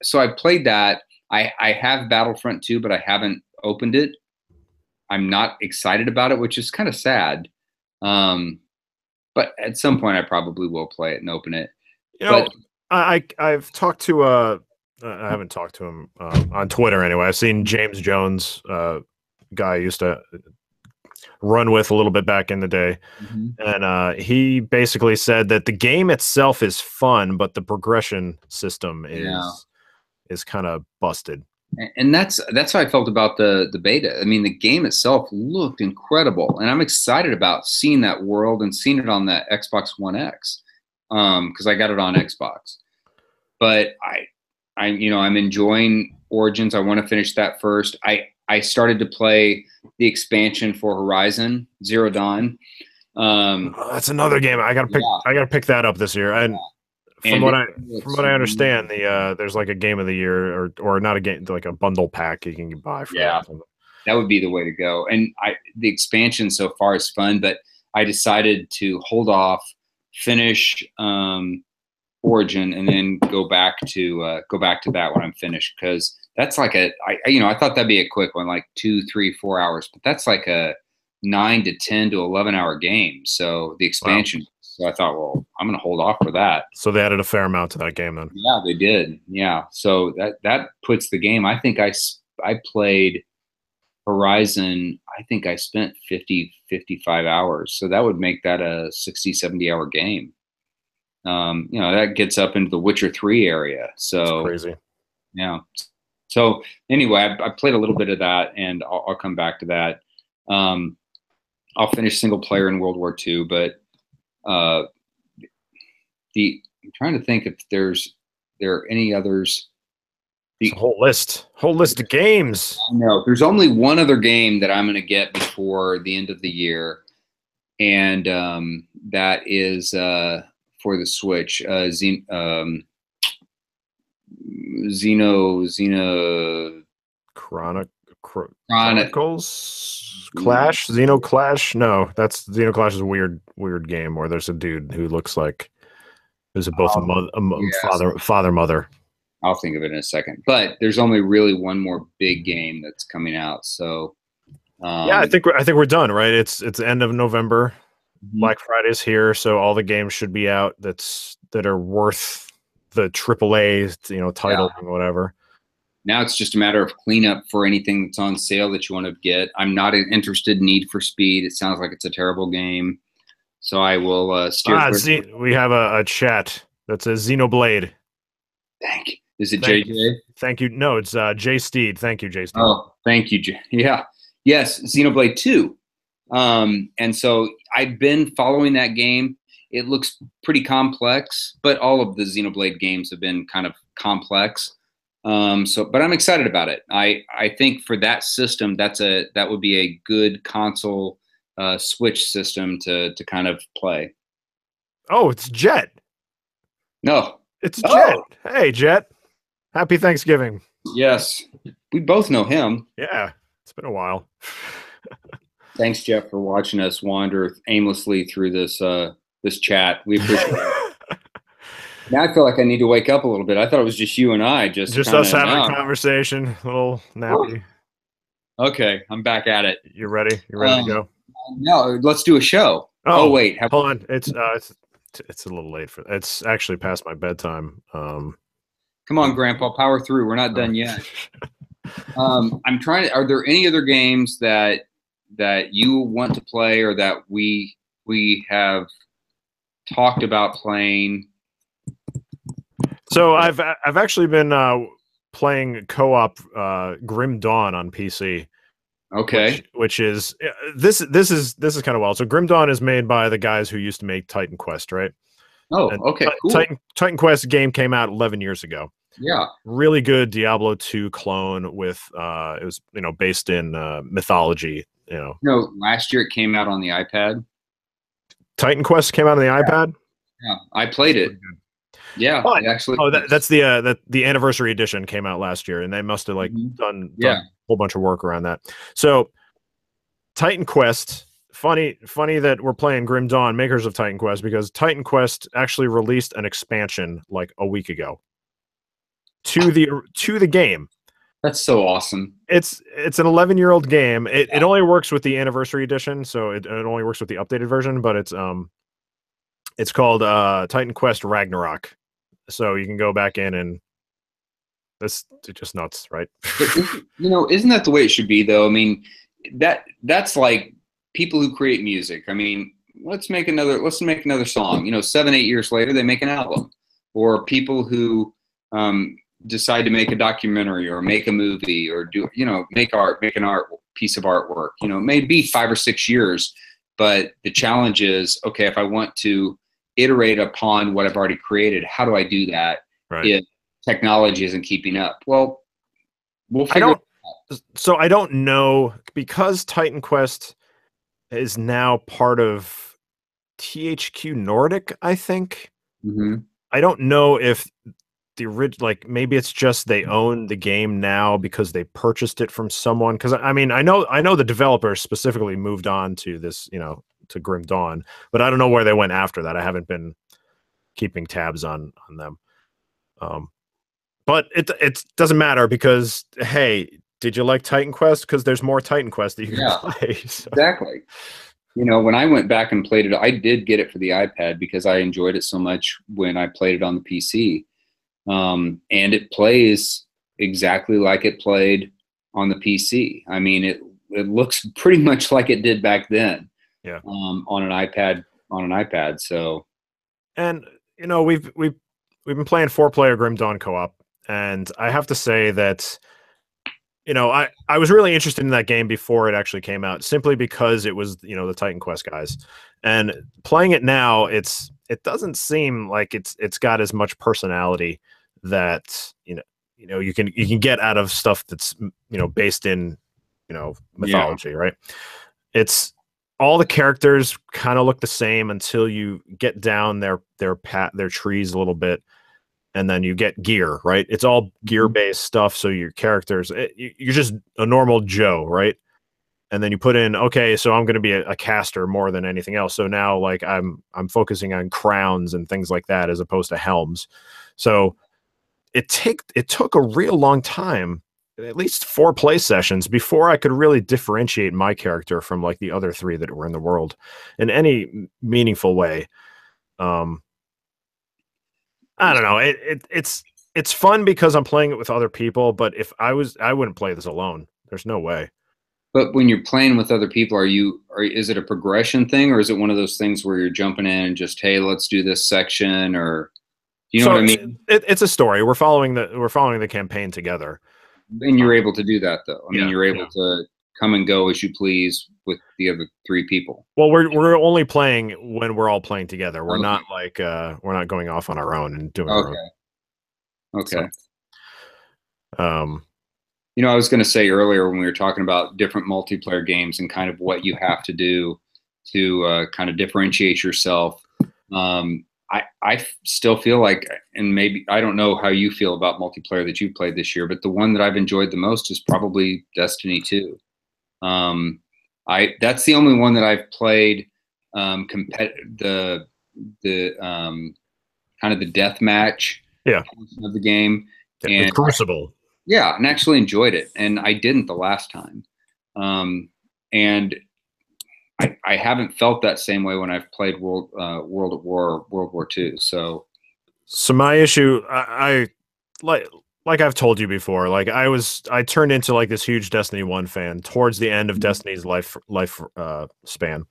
So I played that. I have Battlefront 2, but I haven't opened it. I'm not excited about it, which is kind of sad. But at some point, I probably will play it and open it. I've talked to I haven't talked to him on Twitter anyway. I've seen James Jones, guy I used to run with a little bit back in the day, and he basically said that the game itself is fun, but the progression system is kind of busted. And that's how I felt about the beta. I mean, the game itself looked incredible, and I'm excited about seeing that world and seeing it on the Xbox One X, because I got it on Xbox. But I'm enjoying Origins. I want to finish that first. I started to play the expansion for Horizon Zero Dawn. That's another game I gotta pick that up this year. And from what I understand, there's like a game of the year or not a game, like a bundle pack you can buy for that. That would be the way to go. And the expansion so far is fun, but I decided to hold off, finish Origin, and then go back to that when I'm finished, because that's like I thought that'd be a quick one, like 2, 3, 4 hours, but that's like a 9 to 10 to 11 hour game. So the expansion. Wow. So I thought, well, I'm going to hold off for that. So they added a fair amount to that game then. Yeah, they did. Yeah. So that puts the game. I think I played Horizon. I think I spent 50, 55 hours. So that would make that a 60, 70 hour game. That gets up into the Witcher 3 area. So that's crazy. Yeah. So anyway, I played a little bit of that, and I'll come back to that. I'll finish single player in World War II, but Uh, I'm trying to think if there are any others. It's a whole list of games. No, there's only one other game that I'm going to get before the end of the year, and that is for the Switch. Xeno Chronicles Clash, Xeno Clash. No, that's Xeno Clash is a weird game where there's a dude who looks like there's both father mother. I'll think of it in a second. But there's only really one more big game that's coming out. So yeah, I think we're done, right? It's the end of November. Mm-hmm. Black Friday's here, so all the games should be out that are worth the AAA, title and whatever. Now it's just a matter of cleanup for anything that's on sale that you want to get. I'm not interested in Need for Speed. It sounds like it's a terrible game. So I will steer. We have a chat that says Xenoblade. Thank you. Is it JJ? Thank you. No, it's J Steed. Thank you, J Steed. Oh, thank you. Yeah. Yes, Xenoblade 2. And so I've been following that game. It looks pretty complex, but all of the Xenoblade games have been kind of complex. But I'm excited about it. I think for that system, that would be a good console Switch system to kind of play. Oh, it's Jet. No, it's Jet. Hey, Jet. Happy Thanksgiving. Yes, we both know him. Yeah, it's been a while. Thanks, Jeff, for watching us wander aimlessly through this chat. We appreciate it. Now I feel like I need to wake up a little bit. I thought it was just you and I. Just us having a conversation, a little nappy. Okay, I'm back at it. You ready? You ready to go? No, let's do a show. Oh wait, hold on. It's a little late for. It's actually past my bedtime. Come on, Grandpa, power through. We're not done yet. I'm trying to. Are there any other games that you want to play or that we have talked about playing? So I've actually been playing co-op Grim Dawn on PC. Okay. Which is this is kind of wild. So Grim Dawn is made by the guys who used to make Titan Quest, right? Oh, okay. Cool. Titan Quest game came out 11 years ago. Yeah. Really good Diablo 2 clone with it was based in mythology. Last year it came out on the iPad. Titan Quest came out on the iPad. Yeah, I played it. Yeah, actually. Oh, that's the anniversary edition came out last year, and they must have done a whole bunch of work around that. So, Titan Quest. Funny that we're playing Grim Dawn, makers of Titan Quest, because Titan Quest actually released an expansion like a week ago to the game. That's so awesome. It's an 11-year-old game. It only works with the anniversary edition, so it only works with the updated version. But it's called Titan Quest Ragnarok. So you can go back in and it's just nuts, right? Isn't that the way it should be, though? I mean, that's like people who create music. I mean, let's make another song. 7-8 years later, they make an album. Or people who decide to make a documentary or make a movie or make an piece of artwork. It may be 5 or 6 years, but the challenge is, okay, if I want to iterate upon what I've already created, how do I do that if technology isn't keeping up? Well, we'll figure it out. So I don't know, because Titan Quest is now part of THQ Nordic, I think. Mm-hmm. I don't know if the original, maybe it's just they own the game now because they purchased it from someone. Because I mean, I know the developers specifically moved on to this, to Grim Dawn, but I don't know where they went after that. I haven't been keeping tabs on them. But it doesn't matter because, hey, did you like Titan Quest? Because there's more Titan Quest that you can play. So. Exactly. When I went back and played it, I did get it for the iPad because I enjoyed it so much when I played it on the PC. And it plays exactly like it played on the PC. I mean, it looks pretty much like it did back then. Yeah. On an iPad. So, and we've been playing 4-player Grim Dawn co-op, and I have to say that you know, I was really interested in that game before it actually came out, simply because it was, you know, the Titan Quest guys. And playing it now, it doesn't seem like it's got as much personality that, you know, you can get out of stuff that's, you know, based in, you know, Yeah. mythology, right? It's all the characters kind of look the same until you get down their trees a little bit, and then you get gear, right? It's all gear Mhm. based stuff. So your characters, you're just a normal Joe, right? And then you put in, okay, so I'm going to be a caster more than anything else. So now, like, I'm focusing on crowns and things like that as opposed to helms. So it took a real long time, at least 4 play sessions, before I could really differentiate my character from like the other 3 that were in the world in any meaningful way. Um, I don't know. It's fun because I'm playing it with other people, but if I wouldn't play this alone. There's no way. But when you're playing with other people, is it a progression thing, or is it one of those things where you're jumping in and just, hey, let's do this section, or do you know what So I mean? it's a story. We're following the campaign together. And you're able to do that though. I mean, Yeah, you're able yeah. to come and go as you please with the other 3 people. Well, we're only playing when we're all playing together. Okay. We're not going off on our own and doing our own. Okay. So Okay. um You know, I was going to say earlier when we were talking about different multiplayer games and kind of what you have to do to kind of differentiate yourself. I still feel like, and maybe I don't know how you feel about multiplayer that you've played this year, but the one that I've enjoyed the most is probably Destiny 2. Um, that's the only one that I've played. The kind of the death match yeah, portion of the game, the and Crucible. yeah, and actually enjoyed it. And I didn't the last time. And I haven't felt that same way when I've played World at War, or World War II. So So my issue, I like I've told you before, like I turned into like this huge Destiny 1 fan towards the end of Destiny's life span.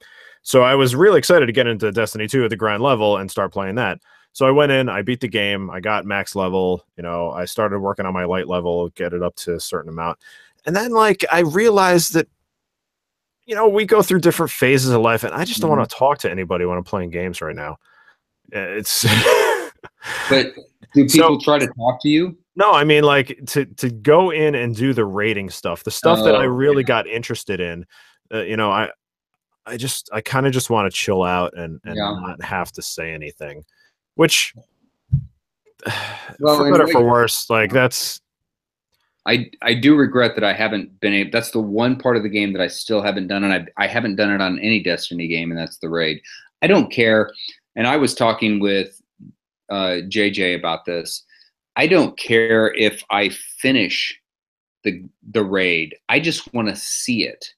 So I was really excited to get into Destiny 2 at the grind level and start playing that. So I went in, I beat the game, I got max level, you know, I started working on my light level, get it up to a certain amount. And then like I realized that, you know, we go through different phases of life, and I just don't want to talk to anybody when I'm playing games right now. It's but do so people try to talk to you? no, I mean, like, to go in and do the rating stuff, the stuff that I Oh, really got interested in, you know, I kind of just want to chill out and yeah. not have to say anything, which Well, for and better or for wait, worse, like that's I do regret that I haven't been able. That's the one part of the game that I still haven't done, and I haven't done it on any Destiny game, and that's the raid. I don't care. And I was talking with JJ about this. I don't care if I finish the raid. I just want to see it.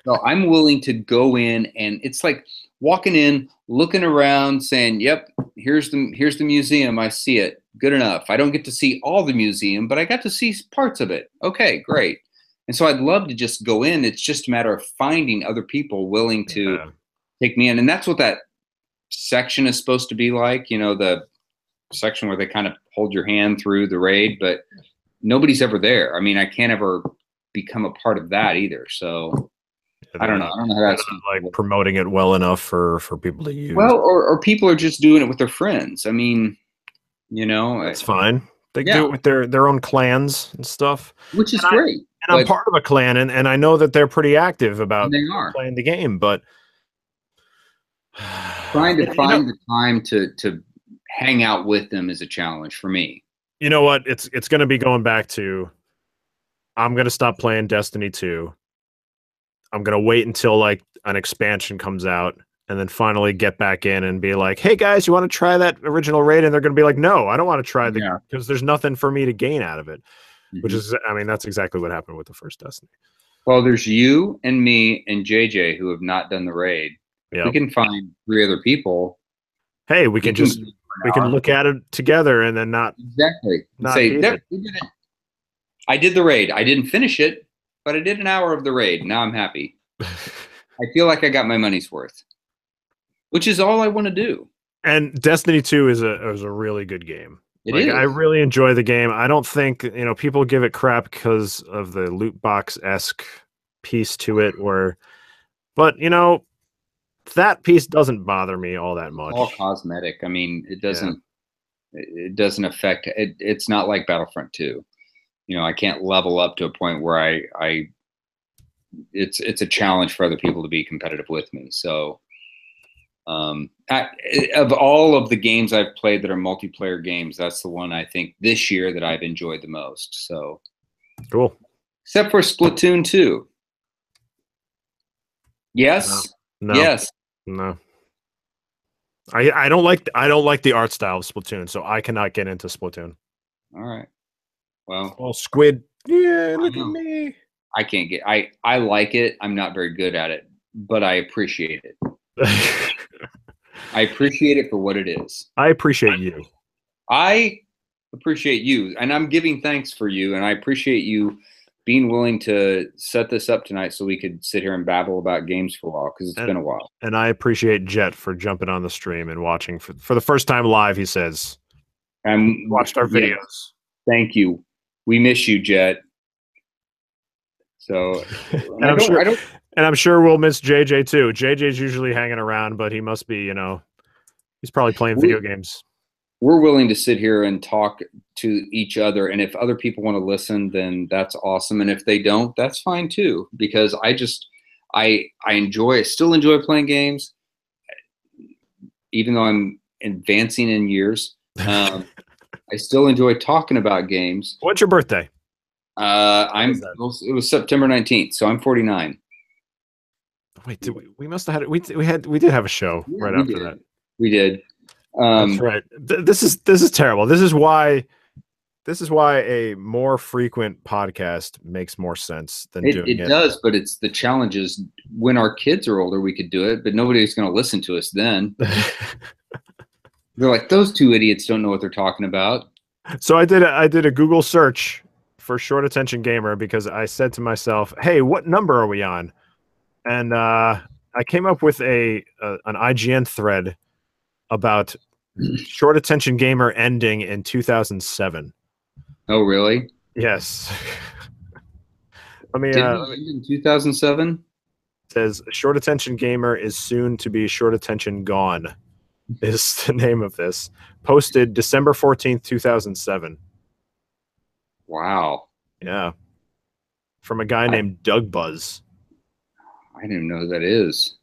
So I'm willing to go in, and it's like walking in, looking around, saying, "Yep, here's the museum. I see it. Good enough. I don't get to see all the museum, but I got to see parts of it. Okay, great." And so I'd love to just go in. It's just a matter of finding other people willing to yeah. take me in, and that's what that section is supposed to be like. You know, the section where they kind of hold your hand through the raid, but nobody's ever there. I mean, I can't ever become a part of that either. So I They're don't know. not I don't know how they're that's not going to like work. promoting it well enough for people to use. Well, or people are just doing it with their friends. I mean, you know, That's fine. They can do yeah, it with their own clans and stuff. which is And I great. and I'm But part of a clan, and I know that they're pretty active and about, they you know, are playing the game, but trying to you know, find the time to hang out with them is a challenge for me. you know what? It's going to be going back to, I'm going to stop playing Destiny 2. I'm going to wait until like an expansion comes out, and then finally get back in and be like, "Hey guys, you want to try that original raid?" And they're going to be like, "No, I don't want to try Yeah. because there's nothing for me to gain out of it." Which Hmm. is, I mean, that's exactly what happened with the first Destiny. Well, there's you and me and JJ who have not done the raid. If we Yep. can find 3 other people, Hey, we can do it we for can an hour. look at it together and then Exactly. And not say, hate there, it. we did it. I did the raid. I didn't finish it, but I did an hour of the raid. Now I'm happy. I feel like I got my money's worth, which is all I want to do. And Destiny 2 is a really good game. It Like, is. I really enjoy the game. I don't think, people give it crap because of the loot box-esque piece to it, but that piece doesn't bother me all that much. All cosmetic. I mean, it Yeah. doesn't affect it. It's not like Battlefront 2. I can't level up to a point where it's a challenge for other people to be competitive with me. So, of all of the games I've played that are multiplayer games, that's the one I think this year that I've enjoyed the most. So, Cool. except for Splatoon 2. Yes. No. Yes. No. I don't like the art style of Splatoon, so I cannot get into Splatoon. All right. Well, Oh, Squid. Yeah, look at me. I can't get. I like it. I'm not very good at it, but I appreciate it. I appreciate it for what it is. I appreciate you. I appreciate you, and I'm giving thanks for you, and I appreciate you being willing to set this up tonight so we could sit here and babble about games for a while, because it's been a while. And I appreciate Jet for jumping on the stream and watching for the first time live. He says, watched our videos. Thank you. We miss you, Jet. So, I'm sure we'll miss JJ too. JJ's usually hanging around, but he must be, he's probably playing video games. We're willing to sit here and talk to each other, and if other people want to listen, then that's awesome, and if they don't, that's fine too, because I still enjoy playing games, even though I'm advancing in years. I still enjoy talking about games. What's your birthday? It was September 19th, so I'm 49. Wait, we must have had we did have a show right after that. We did. That's right. This is terrible. This is why a more frequent podcast makes more sense than doing it. It does, but it's the challenge is when our kids are older, we could do it, but nobody's going to listen to us then. They're like, those two idiots don't know what they're talking about. So I did a Google search for Short Attention Gamer because I said to myself, "Hey, what number are we on?" And I came up with an IGN thread about Short Attention Gamer ending in 2007. Oh, really? Yes. Let me. Did it end in 2007? Says Short Attention Gamer is soon to be Short Attention Gone. Is the name of this. Posted December 14th, 2007. Wow. Yeah. From a guy named Doug Buzz. I don't even know who that is.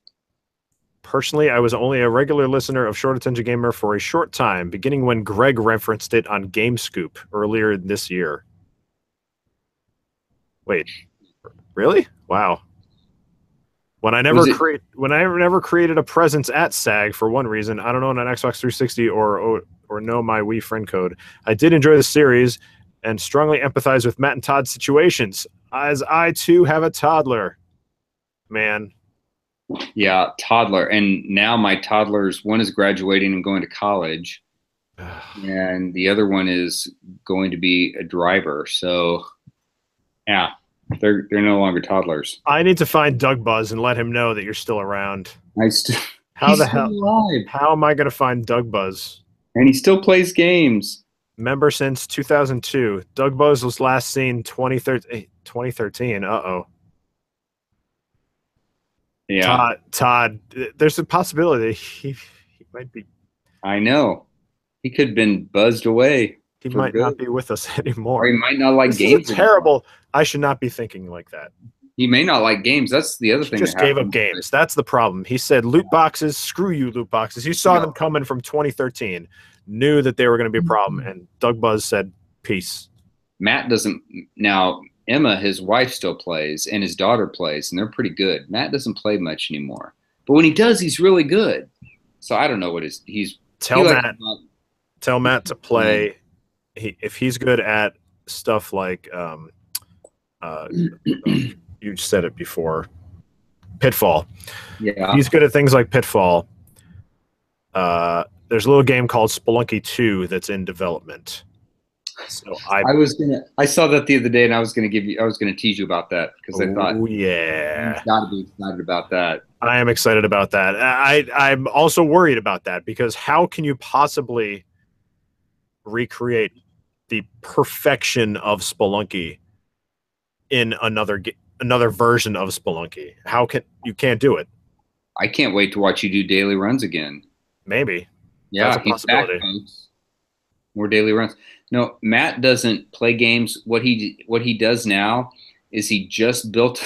Personally, I was only a regular listener of Short Attention Gamer for a short time, beginning when Greg referenced it on GameScoop earlier this year. Wait. Really? Wow. When I never created a presence at SAG for one reason, I don't own an Xbox 360 or know my Wii friend code. I did enjoy the series and strongly empathize with Matt and Todd's situations, as I too have a toddler. Man. Yeah, toddler. And now my toddlers, one is graduating and going to college, and the other one is going to be a driver. So, yeah. They're no longer toddlers. I need to find Doug Buzz and let him know that you're still around. How the hell? Alive. How am I going to find Doug Buzz? And he still plays games. Member since 2002. Doug Buzz was last seen 2013. Uh-oh. Yeah. Todd, there's a possibility he might be. I know. He could have been buzzed away. He might not be with us anymore. Or he might not like games. Terrible. I should not be thinking like that. He may not like games. That's the other thing. He just gave up games. That's the problem. He said loot boxes, screw you, loot boxes. He saw them coming from 2013, knew that they were going to be a problem, and Doug Buzz said, peace. Matt doesn't. Now, Emma, his wife, still plays, and his daughter plays, and they're pretty good. Matt doesn't play much anymore. But when he does, he's really good. So I don't know what he's. Tell Matt to play. If he's good at stuff like you said it before, Pitfall. Yeah, he's good at things like Pitfall. There's a little game called Spelunky 2 that's in development. So I saw that the other day, and I was gonna tease you about that because I thought, yeah, you've got to be excited about that. I am excited about that. I'm also worried about that because how can you possibly recreate the perfection of Spelunky in another version of Spelunky. You can't do it? I can't wait to watch you do daily runs again. Maybe. Yeah, that's a possibility. He's back, folks. More daily runs. No, Matt doesn't play games. What he does now is he just built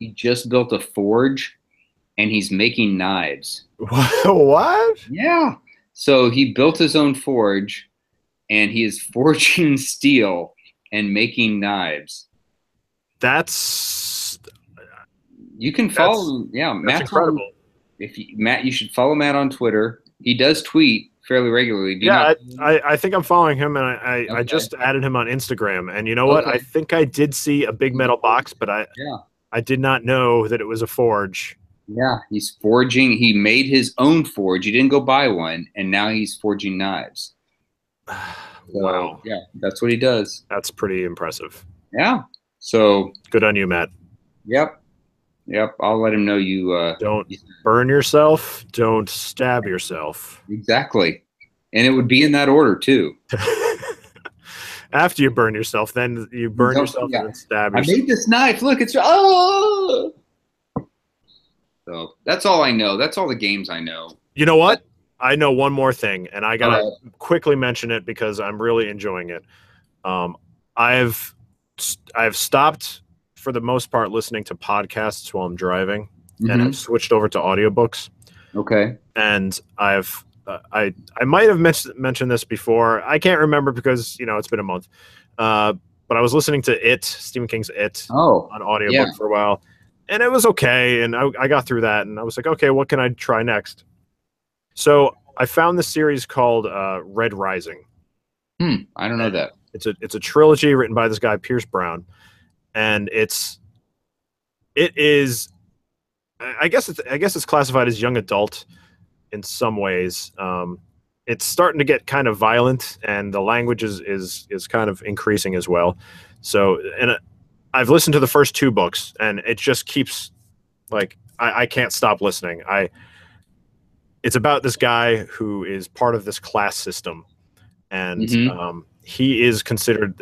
a forge, and he's making knives. What? Yeah. So he built his own forge, and he is forging steel and making knives. You can follow him. Yeah, Matt's incredible. Matt, you should follow Matt on Twitter. He does tweet fairly regularly. I think I'm following him, and I just added him on Instagram. And you know what? I think I did see a big metal box, but I did not know that it was a forge. Yeah, he's forging. He made his own forge. He didn't go buy one, and now he's forging knives. Wow. Yeah, that's what he does. That's pretty impressive. Yeah. So good on you, Matt. Yep. I'll let him know you don't burn yourself. Don't stab yourself. Exactly. And it would be in that order too. After you burn yourself, then you burn yourself and then stab yourself. I made this knife. Look, it's oh. So that's all I know. That's all the games I know. You know what? I know one more thing, and I gotta quickly mention it because I'm really enjoying it. I've stopped for the most part listening to podcasts while I'm driving, and I've switched over to audiobooks. Okay. And I've I might have mentioned this before. I can't remember because it's been a month. But I was listening to Stephen King's It on audiobook for a while, and it was okay. And I got through that, and I was like, okay, what can I try next? So I found this series called Red Rising. I don't know that. It's a trilogy written by this guy Pierce Brown, and it is I guess it's classified as young adult in some ways. It's starting to get kind of violent, and the language is kind of increasing as well. So, and I've listened to the first 2 books, and it just keeps I can't stop listening. It's about this guy who is part of this class system, and he is considered.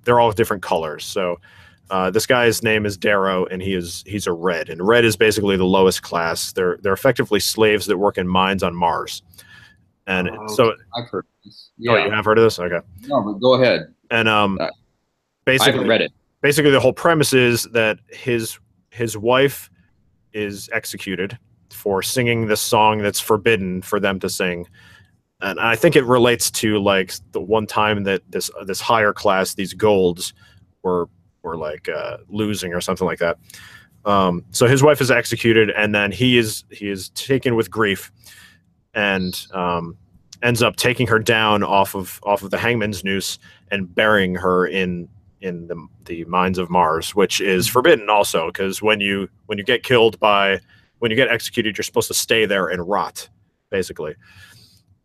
They're all different colors. So this guy's name is Darrow, and he's a red, and red is basically the lowest class. They're effectively slaves that work in mines on Mars. And so I've heard this. Yeah. Oh, you have heard of this? Okay. No, but go ahead. And basically, I haven't read it. Basically, the whole premise is that his wife is executed for singing this song that's forbidden for them to sing. And I think it relates to the one time that this higher class, these golds, were losing or something like that. So his wife is executed, and then he is taken with grief, and ends up taking her down off of the hangman's noose and burying her in the mines of Mars, which is forbidden also, because when you get executed, you're supposed to stay there and rot, basically.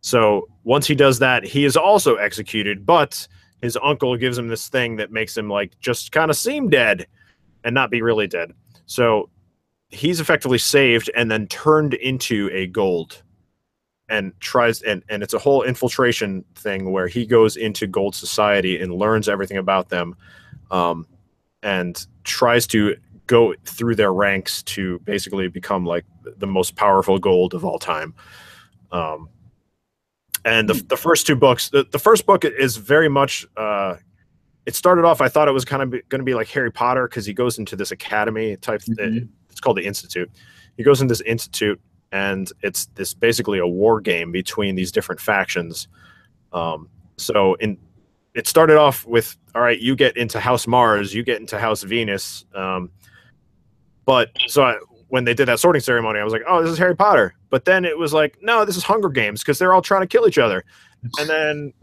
So once he does that, he is also executed, but his uncle gives him this thing that makes him just kind of seem dead and not be really dead. So he's effectively saved and then turned into a gold, and tries, and it's a whole infiltration thing where he goes into Gold Society and learns everything about them, and tries to go through their ranks to basically become the most powerful gold of all time. And the first 2 books, the first book is very much, it started off, I thought it was kind of going to be like Harry Potter, because he goes into this academy type, it's called the Institute. He goes in this institute, and it's this basically a war game between these different factions. It started off with, all right, you get into House Mars, you get into House Venus. When they did that sorting ceremony, I was like, oh, this is Harry Potter. But then it was like, no, this is Hunger Games, because they're all trying to kill each other. And then,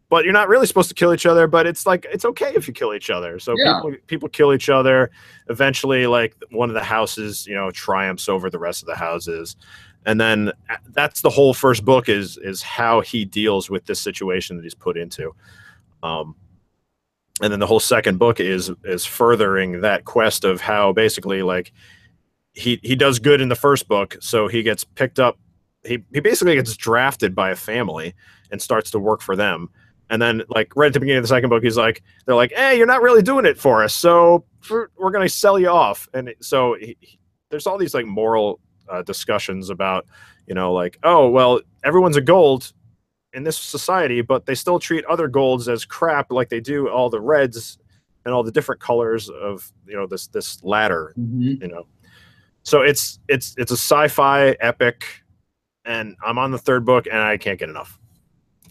but you're not really supposed to kill each other, but it's it's okay if you kill each other. So people kill each other. Eventually, one of the houses, triumphs over the rest of the houses. And then that's the whole first book is how he deals with this situation that he's put into. And then the whole second book is furthering that quest of how basically he does good in the first book, so he gets picked up he basically gets drafted by a family and starts to work for them. And then, like, right at the beginning of the second book, they're like, hey, you're not really doing it for us, so we're going to sell you off. And so there's all these, like, moral discussions about, like, oh, well, everyone's a gold in this society, but they still treat other golds as crap, like they do all the reds and all the different colors of, this ladder, So it's a sci-fi epic, and I'm on the third book, and I can't get enough.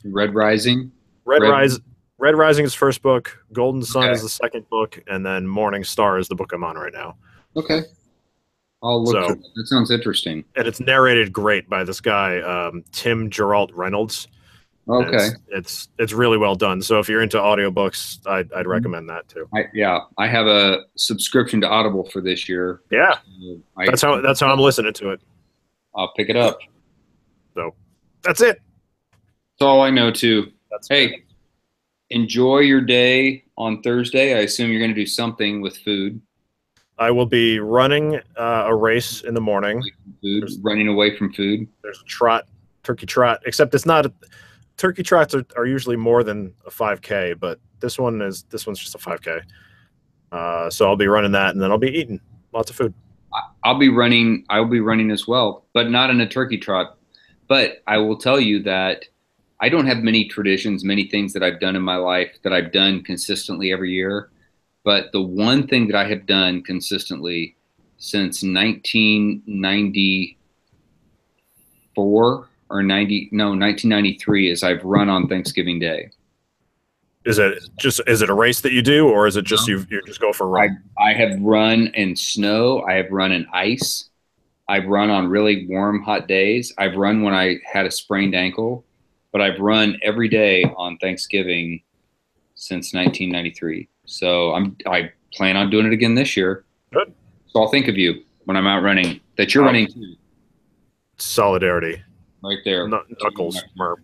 Red Rising? Red Rising is first book, Golden Sun is the second book, and then Morning Star is the book I'm on right now. Okay. I'll look for that. That sounds interesting. And it's narrated great by this guy, Tim Geralt Reynolds. Okay. It's really well done. So if you're into audiobooks, I'd recommend that too. I have a subscription to Audible for this year. Yeah. That's how I'm listening to it. I'll pick it up. So that's it. That's all I know too. Hey, enjoy your day on Thursday. I assume you're going to do something with food. I will be running a race in the morning. Running away from food. There's a turkey trot, except it's not. Turkey trots are usually more than a 5K, but this one's just a 5K. So I'll be running that, and then I'll be eating lots of food. I'll be running as well, but not in a turkey trot. But I will tell you that I don't have many traditions, many things that I've done in my life that I've done consistently every year. But the one thing that I have done consistently since 1994 or 1993 is I've run on Thanksgiving Day. Is it a race that you do, or is it just you just go for a run? I have run in snow. I have run in ice. I've run on really warm, hot days. I've run when I had a sprained ankle, but I've run every day on Thanksgiving since 1993. So I plan on doing it again this year. Good. So I'll think of you when I'm out running, that you're running too. Solidarity. Right there. Knuckles. That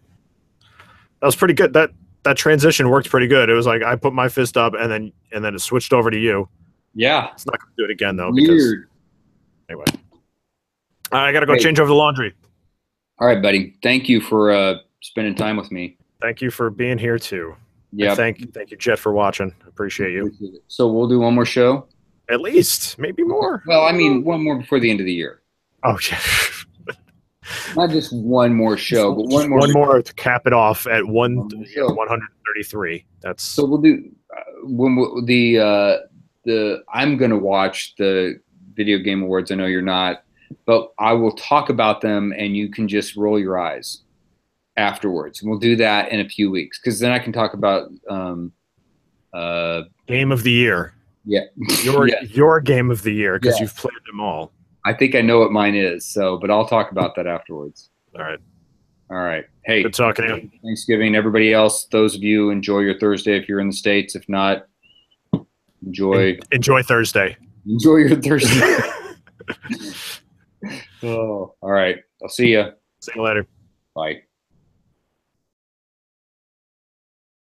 was pretty good. That transition worked pretty good. It was like I put my fist up, and then it switched over to you. Yeah. It's not going to do it again, though. Weird. Anyway. I got to go change over the laundry. All right, buddy. Thank you for spending time with me. Thank you for being here, too. Yeah. Thank you, Jet, for watching. Appreciate you. So we'll do one more show? At least. Maybe more. Well, I mean, one more before the end of the year. Oh, yeah. Not just one more show, but one more to cap it off at 133. That's so we'll do I'm going to watch the Video Game Awards. I know you're not, but I will talk about them, and you can just roll your eyes afterwards. And we'll do that in a few weeks, because then I can talk about Game of the Year. Yeah, your Game of the Year, because you've played them all. I think I know what mine is, but I'll talk about that afterwards. All right. Hey, good talking to you. Thanksgiving, everybody else. Those of you, enjoy your Thursday if you're in the States. If not, enjoy Thursday. Enjoy your Thursday. Oh, all right. I'll see you. See you later. Bye.